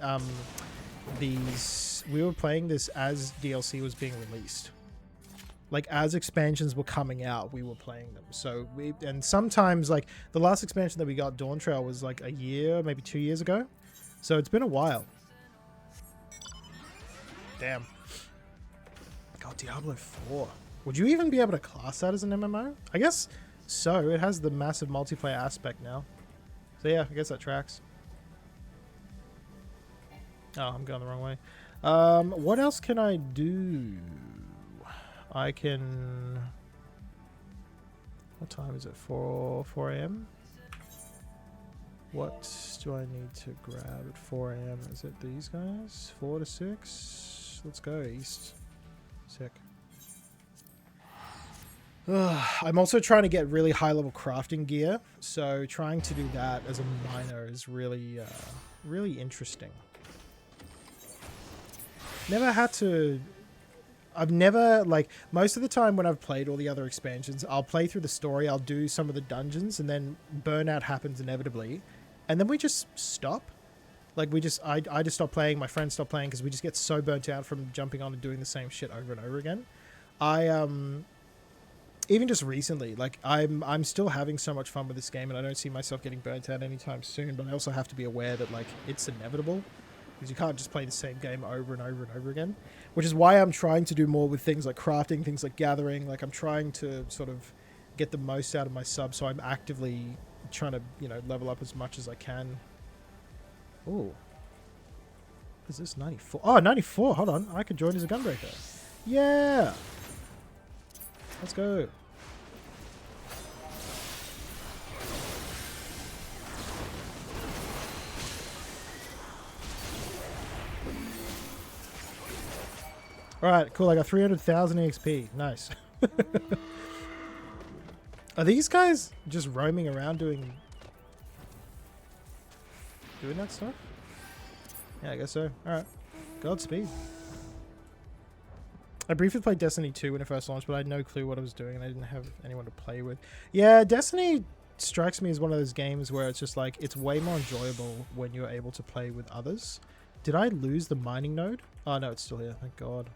A: this as DLC was being released. Like, as expansions were coming out, we were playing them. So and sometimes, like, the last expansion that we got, Dawn Trail, was like a year, maybe 2 years ago. So it's been a while. Damn. God, Diablo 4. Would you even be able to class that as an MMO? I guess so. It has the massive multiplayer aspect now. So yeah, I guess that tracks. Oh, I'm going the wrong way. What else can I do? I can... What time is it? 4 a.m.? What do I need to grab at 4 a.m.? Is it these guys? 4 to 6? Let's go east. Sick. I'm also trying to get really high level crafting gear. So trying to do that as a miner is really, really interesting. Never had to... I've never, like, most of the time when I've played all the other expansions, I'll play through the story, I'll do some of the dungeons, and then burnout happens inevitably. And then we just stop. Like, I just stop playing, my friends stop playing, because we just get so burnt out from jumping on and doing the same shit over and over again. Even just recently, like, I'm still having so much fun with this game, and I don't see myself getting burnt out anytime soon, but I also have to be aware that, like, it's inevitable. Because you can't just play the same game over and over and over again. Which is why I'm trying to do more with things like crafting, things like gathering. Like, I'm trying to sort of get the most out of my sub, so I'm actively trying to, you know, level up as much as I can. Ooh. What is this? 94? Oh, 94! Hold on. I could join as a gunbreaker. Yeah! Let's go. Alright, cool. I got 300,000 EXP. Nice. Are these guys just roaming around doing that stuff? Yeah, I guess so. Alright. Godspeed. I briefly played Destiny 2 when it first launched, but I had no clue what I was doing and I didn't have anyone to play with. Yeah, Destiny strikes me as one of those games where it's just like, it's way more enjoyable when you're able to play with others. Did I lose the mining node? Oh no, it's still here. Thank God.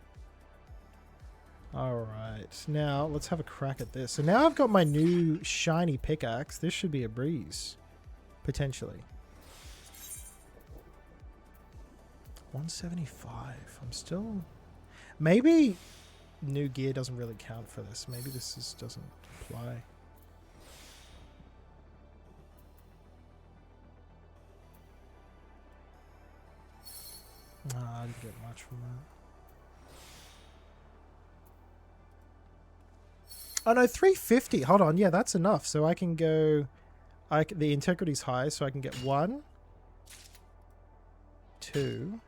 A: Alright, now let's have a crack at this. So now I've got my new shiny pickaxe. This should be a breeze. Potentially. 175. I'm still... Maybe new gear doesn't really count for this. Maybe this doesn't apply. I didn't get much from that. Oh no, 350. Hold on, yeah, that's enough. So I can go. The integrity's high, so I can get 1, 2,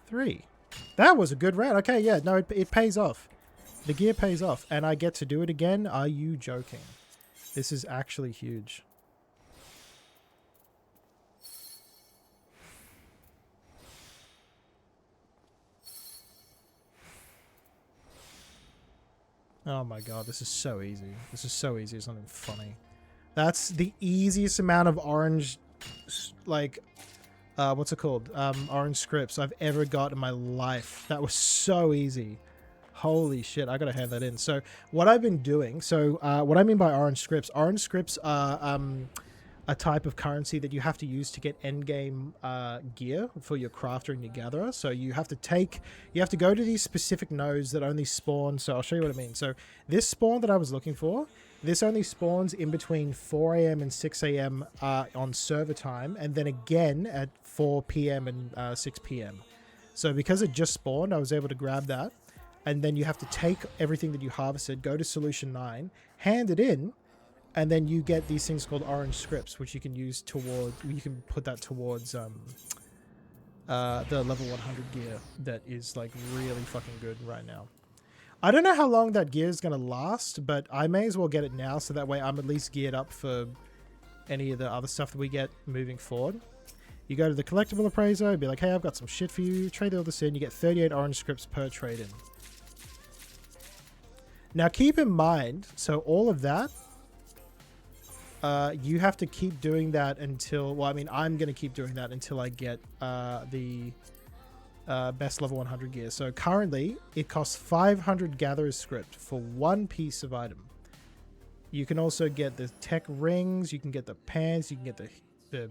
A: 3. That was a good round. Okay, yeah, no, it pays off. The gear pays off, and I get to do it again. Are you joking? This is actually huge. Oh my god, this is so easy. This is so easy, it's not even funny. That's the easiest amount of orange, like, what's it called? Orange scripts I've ever got in my life. That was so easy. Holy shit, I gotta hand that in. So, what I've been doing, what I mean by orange scripts are a type of currency that you have to use to get endgame gear for your crafter and your gatherer. So you have to go to these specific nodes that only spawn. So I'll show you what I mean. So this spawn that I was looking for, this only spawns in between 4 a.m. and 6 a.m. On server time, and then again at 4 p.m. and 6 p.m. So because it just spawned, I was able to grab that. And then you have to take everything that you harvested, go to Solution 9, hand it in, and then you get these things called orange scripts, which you can use you can put that towards the level 100 gear that is like really fucking good right now. I don't know how long that gear is going to last, but I may as well get it now so that way I'm at least geared up for any of the other stuff that we get moving forward. You go to the collectible appraiser, be like, hey, I've got some shit for you, trade all this in, you get 38 orange scripts per trade in. Now keep in mind, so all of that, you have to keep doing that until, well, I mean, I'm going to keep doing that until I get the best level 100 gear. So currently, it costs 500 Gatherer's Script for one piece of item. You can also get the tech rings, you can get the pants, you can get the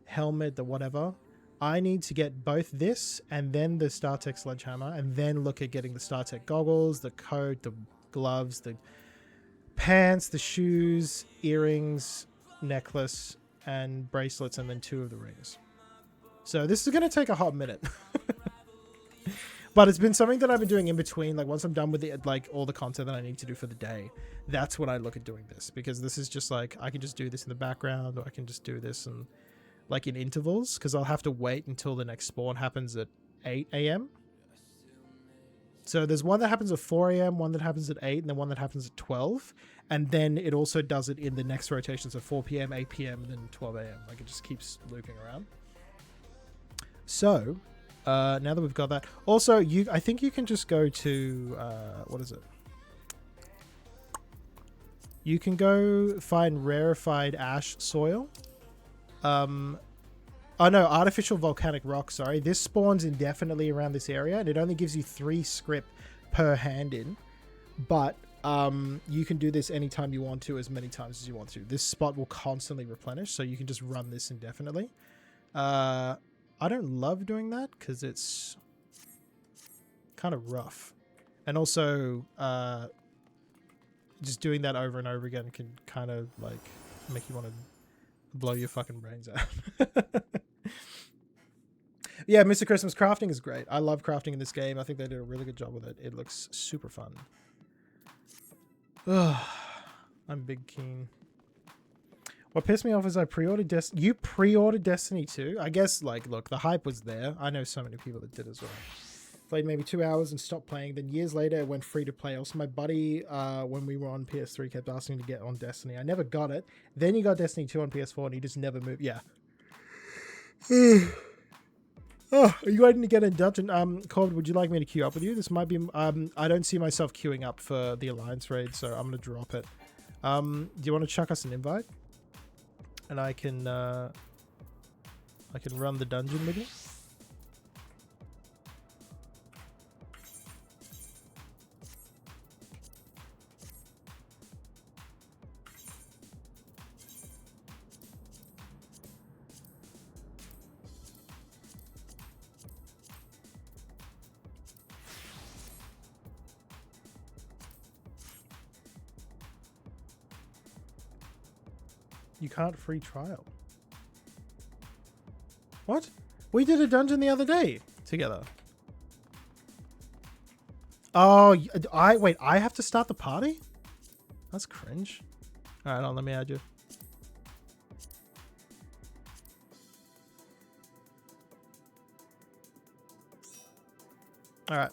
A: helmet, the whatever. I need to get both this and then the StarTech Sledgehammer, and then look at getting the StarTech goggles, the coat, the gloves, the pants, the shoes, earrings, necklace, and bracelets, and then 2 of the rings. So this is going to take a hot minute. But it's been something that I've been doing in between. Like once I'm done with all the content that I need to do for the day, that's when I look at doing this. Because this is just like, I can just do this in the background, or I can just do this and like in intervals. Because I'll have to wait until the next spawn happens at 8 a.m. So there's one that happens at 4 a.m., one that happens at 8, and then one that happens at 12. And then it also does it in the next rotation. So 4 p.m., 8 p.m., and then 12 a.m. Like it just keeps looping around. So now that we've got that. Also, I think you can just go to... what is it? You can go find rarefied ash soil. Oh no, artificial volcanic rock, sorry. This spawns indefinitely around this area, and it only gives you 3 script per hand in. But you can do this anytime you want to, as many times as you want to. This spot will constantly replenish, so you can just run this indefinitely. I don't love doing that, because it's kind of rough. And also, just doing that over and over again can kind of, like, make you want to blow your fucking brains out. Yeah, Mr. Christmas, crafting is great. I love crafting in this game. I think they did a really good job with it. It looks super fun. I'm big keen. What pissed me off is I pre-ordered Destiny. You pre-ordered Destiny 2? I guess, like, look, the hype was there. I know so many people that did as well. Played maybe 2 hours and stopped playing. Then years later, it went free to play. Also, my buddy, when we were on PS3, kept asking to get on Destiny. I never got it. Then he got Destiny 2 on PS4, and he just never moved. Yeah. Oh, are you waiting to get in dungeon? Corbin, would you like me to queue up with you? This might be... I don't see myself queuing up for the Alliance raid, so I'm going to drop it. Do you want to chuck us an invite? And I can run the dungeon with you. You can't free trial. What? We did a dungeon the other day together. Oh, wait, I have to start the party? That's cringe. Alright, let me add you. Alright.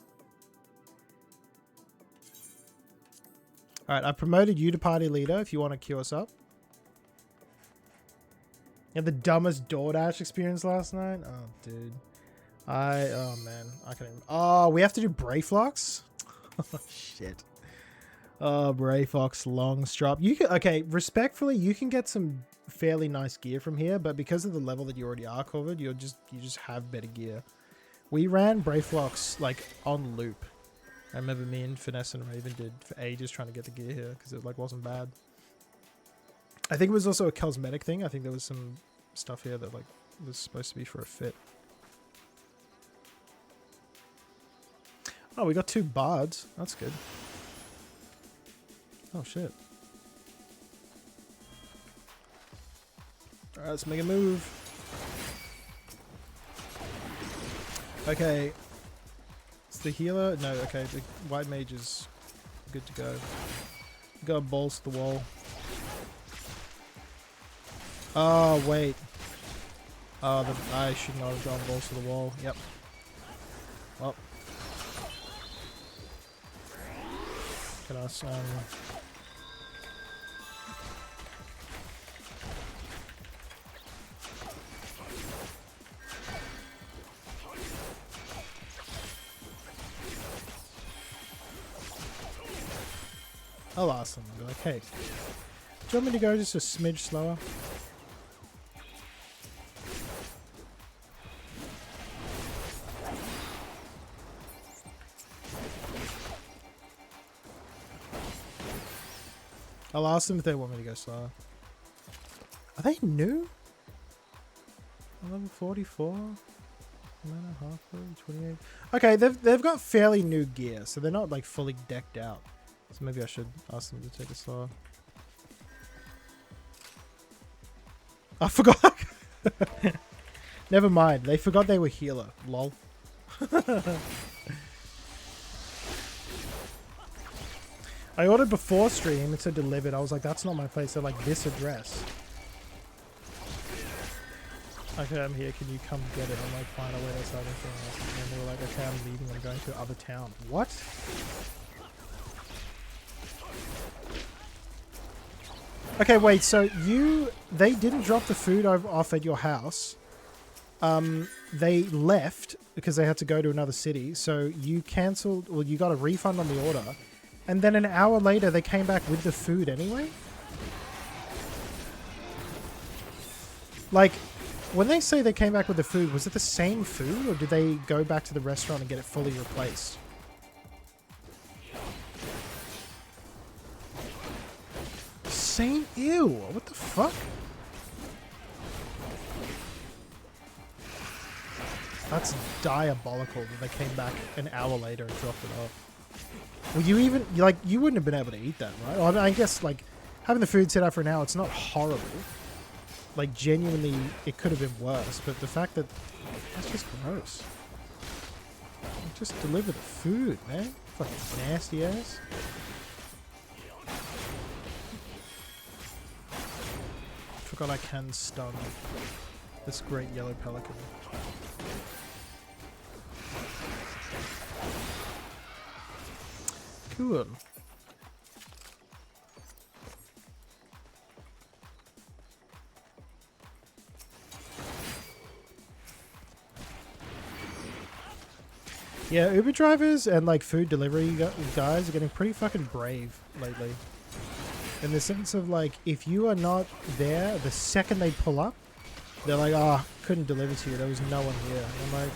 A: Alright, I promoted you to party leader if you want to queue us up. You had the dumbest DoorDash experience last night? Oh, dude. Oh, man. I can't even... Oh, we have to do Brayflox? Oh, shit. Oh, Brayfox long strop. You can... Okay, respectfully, you can get some fairly nice gear from here, but because of the level that you already are covered, you just have better gear. We ran Brayflox, like, on loop. I remember me and Finesse and Raven did for ages trying to get the gear here, because it, like, wasn't bad. I think it was also a cosmetic thing. I think there was some stuff here that, like, was supposed to be for a fit. Oh, we got 2 bards. That's good. Oh, shit. Alright, let's make a move. Okay. It's the healer. No, okay. The white mage is good to go. Got balls to the wall. Oh, wait. Oh, I should not have gone balls to the wall. Yep. Well. Can I I'll ask them. I'll be like, hey, do you want me to go just a smidge slower? I'll ask them if they want me to go slower. Are they new? Level 44? Mana halfway, 28. Okay, they've got fairly new gear, so they're not like fully decked out. So maybe I should ask them to take it slower. I forgot. Never mind. They forgot they were healer. Lol. I ordered before stream. It said delivered. I was like, that's not my place. They're like, this address. Okay, I'm here. Can you come get it? I'm like, fine. I'll wait outside and then they were like, okay, I'm leaving. I'm going to other town. What? Okay, wait, so they didn't drop the food off at your house. They left because they had to go to another city. So you cancelled, well, you got a refund on the order. And then an hour later, they came back with the food anyway? Like, when they say they came back with the food, was it the same food? Or did they go back to the restaurant and get it fully replaced? Same? Ew, what the fuck? That's diabolical that they came back an hour later and dropped it off. Well, you wouldn't have been able to eat that, right? Well, I mean, I guess, like, having the food sit out for an hour, it's not horrible. Like, genuinely, it could have been worse, but the fact that, that's just gross. Just deliver the food, man. Fucking nasty ass. Forgot I can stun this great yellow pelican. Cool. Yeah, Uber drivers and like food delivery guys are getting pretty fucking brave lately. In the sense of like, if you are not there, the second they pull up, they're like, oh, couldn't deliver to you. There was no one here. And I'm like,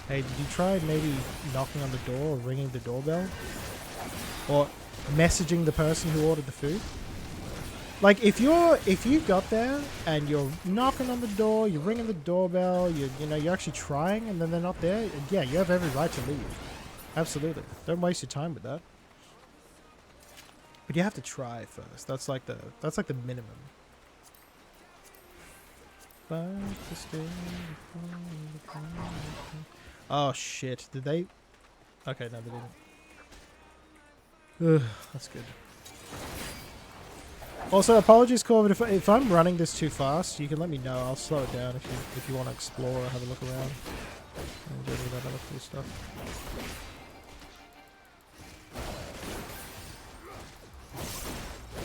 A: hey, did you try maybe knocking on the door or ringing the doorbell? Or messaging the person who ordered the food? Like, if you got there and you're knocking on the door, you're ringing the doorbell, you're actually trying, and then they're not there, yeah, you have every right to leave. Absolutely. Don't waste your time with that. But you have to try first. That's like the minimum. Like to stay before the oh shit, did they? Okay, no they didn't. Ugh, that's good. Also, apologies, Corbin, if I'm running this too fast, you can let me know. I'll slow it down if you want to explore or have a look around. And do any of that other cool stuff.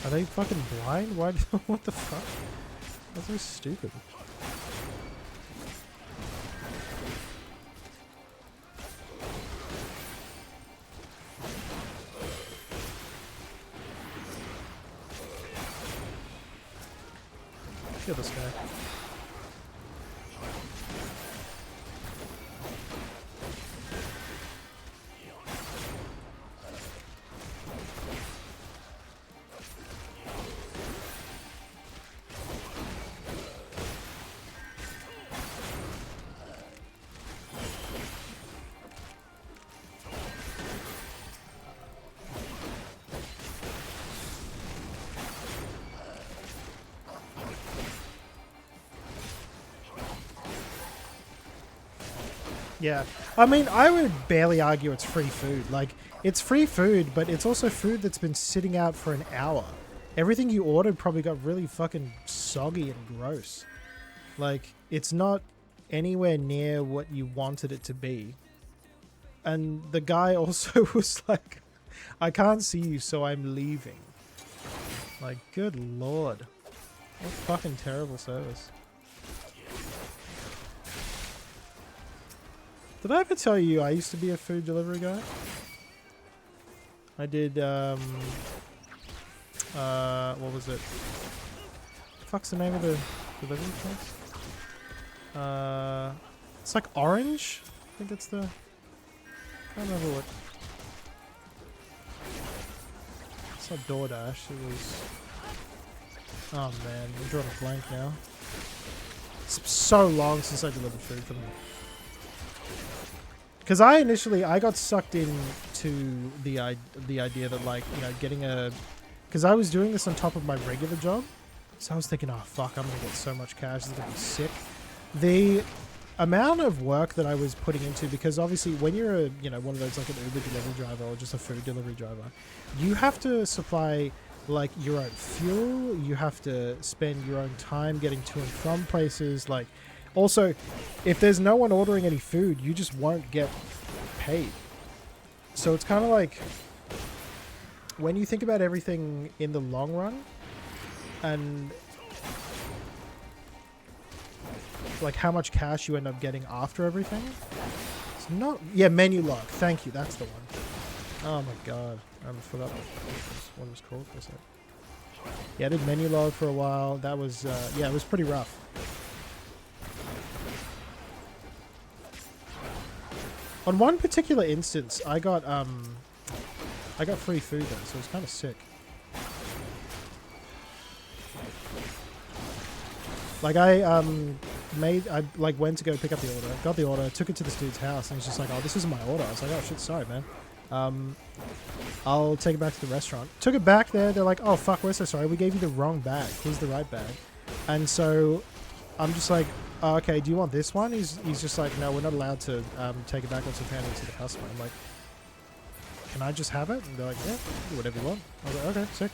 A: Are they fucking blind? Why? What the fuck? That's so stupid. Kill this guy. Yeah, I mean, I would barely argue it's free food. Like, it's free food, but it's also food that's been sitting out for an hour. Everything you ordered probably got really fucking soggy and gross. Like, it's not anywhere near what you wanted it to be. And the guy also was like, I can't see you, so I'm leaving. Like, good lord. What fucking terrible service. Did I ever tell you I used to be a food delivery guy? I did, what was it? Fuck's the name of the delivery place? It's like Orange? I think it's the... I can't remember what... It's not DoorDash, it was... Oh man, I'm drawing a blank now. It's so long since I delivered food for them. Because I got sucked into the idea that, like, you know, getting a... Because I was doing this on top of my regular job. So I was thinking, oh fuck, I'm going to get so much cash, this is going to be sick. The amount of work that I was putting into, because obviously when you're a, you know, one of those, like an Uber delivery driver or just a food delivery driver, you have to supply, like, your own fuel, you have to spend your own time getting to and from places, like... Also, if there's no one ordering any food, you just won't get paid. So it's kind of like, when you think about everything in the long run, and like how much cash you end up getting after everything, it's not... Yeah, menu log. Thank you. That's the one. Oh my god. I forgot what it was called for a sec. Yeah, I did menu log for a while. That was, yeah, it was pretty rough. On one particular instance, I got free food though, so it was kind of sick. Like I went to go pick up the order, got the order, took it to this dude's house, and he's just like, "Oh, this isn't my order." I was like, "Oh shit, sorry, man. I'll take it back to the restaurant." Took it back there. They're like, "Oh fuck, we're so sorry. We gave you the wrong bag. Here's the right bag." And so I'm just like, oh, okay, do you want this one? He's just like, no, we're not allowed to take it back once we've handed it to the customer. I'm like, can I just have it? And they're like, yeah, do whatever you want. I was like, okay, sick.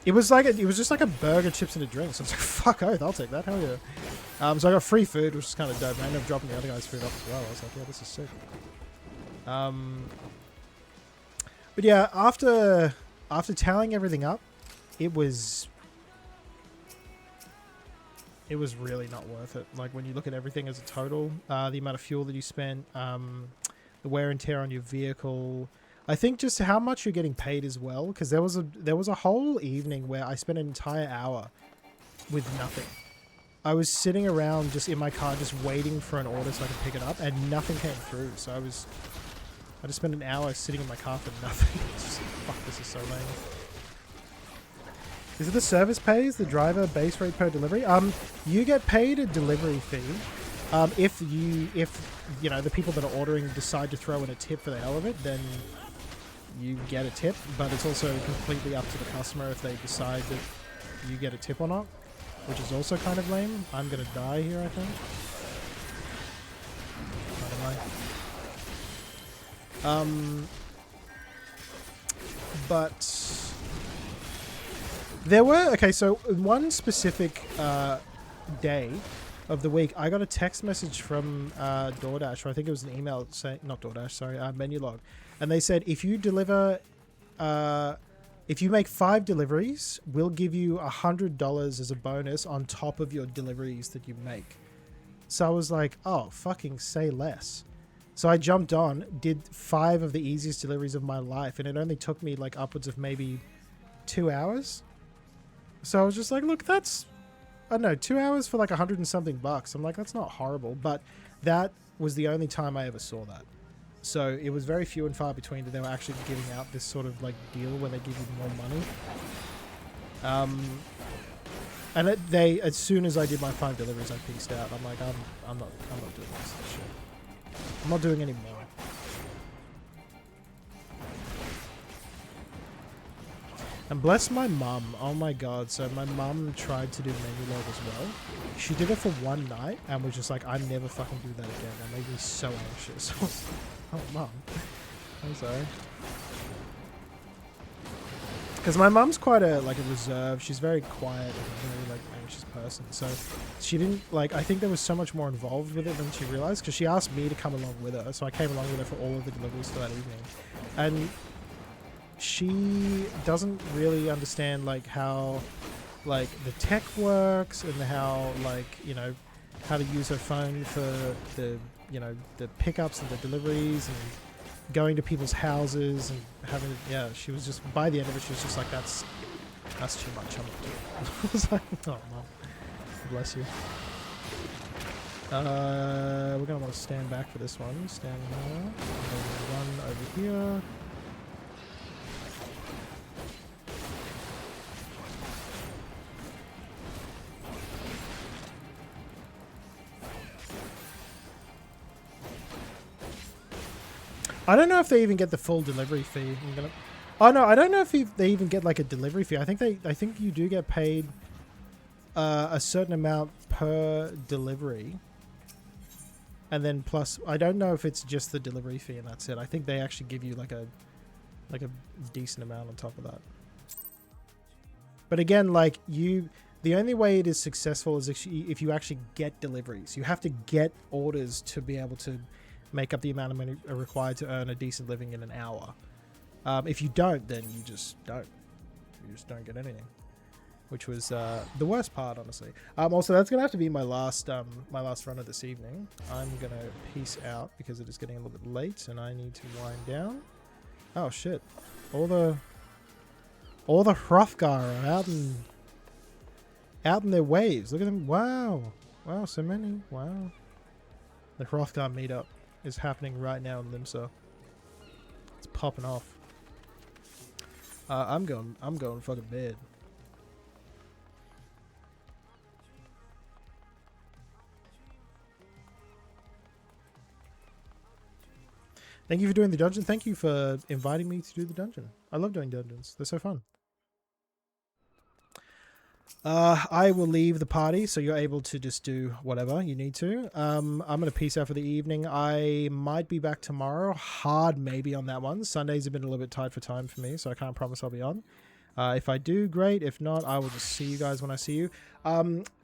A: It was just like a burger, chips, and a drink. So I was like, fuck oath, I'll take that. Hell yeah. So I got free food, which is kind of dope. I ended up dropping the other guy's food off as well. I was like, yeah, this is sick. But yeah, after tallying everything up, it was really not worth it. Like, when you look at everything as a total, the amount of fuel that you spent, the wear and tear on your vehicle, I think just how much you're getting paid as well, because there was a whole evening where I spent an entire hour with nothing. I was sitting around just in my car just waiting for an order so I could pick it up, and nothing came through. So I just spent an hour sitting in my car for nothing. Just, fuck, this is so lame. Is it the service pays the driver base rate per delivery? You get paid a delivery fee. If you know, the people that are ordering decide to throw in a tip for the hell of it, then you get a tip. But it's also completely up to the customer if they decide that you get a tip or not. which is also kind of lame. I'm gonna die here, I think. Not am I? But there were, okay, so one specific day of the week, I got a text message from DoorDash, or I think it was an email saying, not DoorDash, sorry, Menulog, and they said if you deliver, if you make 5 deliveries, we'll give you $100 as a bonus on top of your deliveries that you make. So I was like, oh, fucking say less. So I jumped on, did 5 of the easiest deliveries of my life, and it only took me like upwards of maybe 2 hours. So I was just like, look, that's, I don't know, 2 hours for like $100 and something bucks. I'm like, that's not horrible, but that was the only time I ever saw that. So it was very few and far between that they were actually giving out this sort of like deal where they give you more money. And as soon as I did my 5 deliveries, I pieced out. I'm like, I'm not doing this shit. I'm not doing any more. And bless my mum. Oh my god. So my mum tried to do Menulog as well. She did it for one night and was just like, I never fucking do that again. That made me so anxious. Oh, mum. I'm sorry. Because my mum's quite a reserved. She's very quiet and a very anxious person. So she didn't I think there was so much more involved with it than she realized. Because she asked me to come along with her, so I came along with her for all of the deliveries for that evening. And she doesn't really understand how the tech works and how how to use her phone for the the pickups and the deliveries and going to people's houses and having she was just, by the end of it, she was just like, that's too much, I'm not doing it. I was like, oh mom, bless you. We're gonna want to stand back for this one. Stand here, and then run over here. I don't know if they even get the full delivery fee. Oh no, I don't know if they even get a delivery fee. I think you do get paid a certain amount per delivery, and then plus I don't know if it's just the delivery fee and that's it. I think they actually give you a decent amount on top of that. But again, the only way it is successful is if you actually get deliveries. You have to get orders to be able to make up the amount of money required to earn a decent living in an hour. If you don't, then you just don't. You just don't get anything, which was the worst part, honestly. Also, that's gonna have to be my last run of this evening. I'm gonna peace out because it is getting a little bit late and I need to wind down. Oh shit! All the Hrothgar are out in their waves. Look at them! Wow, so many! Wow, the Hrothgar meetup is happening right now in Limsa. It's popping off. I'm going fucking bed. Thank you for doing the dungeon. Thank you for inviting me to do the dungeon. I love doing dungeons. They're so fun. I will leave the party, so you're able to just do whatever you need to. I'm going to peace out for the evening. I might be back tomorrow. Hard maybe on that one. Sundays have been a little bit tight for time for me, so I can't promise I'll be on. If I do, great. If not, I will just see you guys when I see you.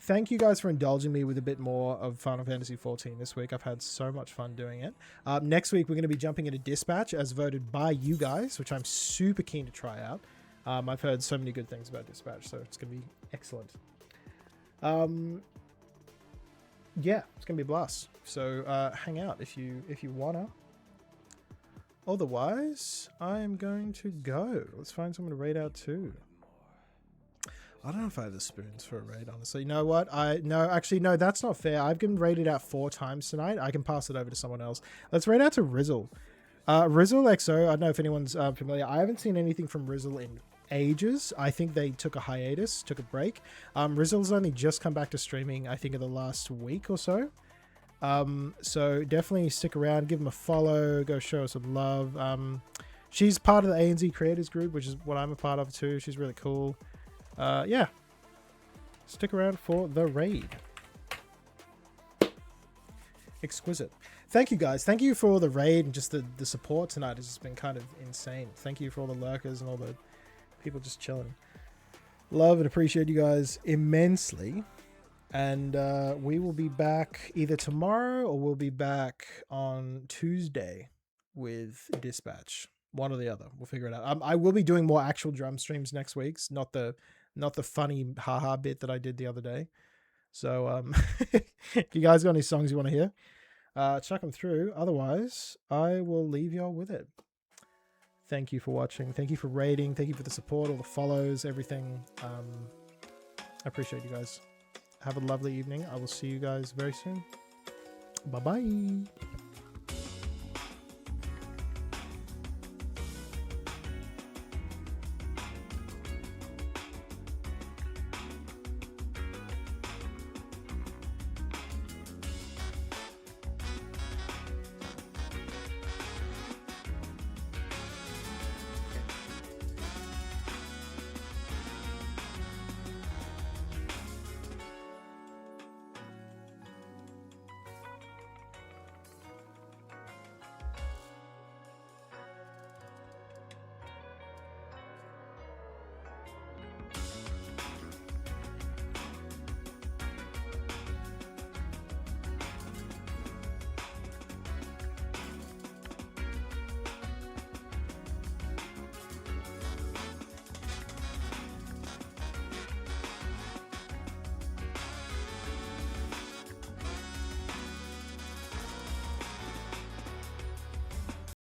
A: Thank you guys for indulging me with a bit more of Final Fantasy XIV this week. I've had so much fun doing it. Next week, we're going to be jumping into Dispatch as voted by you guys, which I'm super keen to try out. I've heard so many good things about Dispatch, so it's going to be excellent. Yeah, it's going to be a blast. So hang out if you wanna. Otherwise, I am going to go. Let's find someone to raid out too. I don't know if I have the spoons for a raid, honestly. You know what? No, that's not fair. I've been raided out 4 times tonight. I can pass it over to someone else. Let's raid out to Rizzle. Rizzle XO, I don't know if anyone's familiar. I haven't seen anything from Rizzle in ages. I think they took a hiatus, took a break. Rizzle's only just come back to streaming, I think, in the last week or so. So definitely stick around, give them a follow, go show her some love. She's part of the ANZ Creators Group, which is what I'm a part of too. She's really cool. Yeah. stick around for the raid. Exquisite. Thank you guys. Thank you for the raid and just the support tonight has just been kind of insane. Thank you for all the lurkers and all the people just chilling. Love and appreciate you guys immensely. And we will be back either tomorrow or we'll be back on Tuesday with Dispatch. One or the other. We'll figure it out. I will be doing more actual drum streams next week. Not the funny haha bit that I did the other day. So if you guys got any songs you want to hear, chuck them through. Otherwise, I will leave y'all with it. Thank you for watching. Thank you for rating. Thank you for the support, all the follows, everything. I appreciate you guys. Have a lovely evening. I will see you guys very soon. Bye-bye.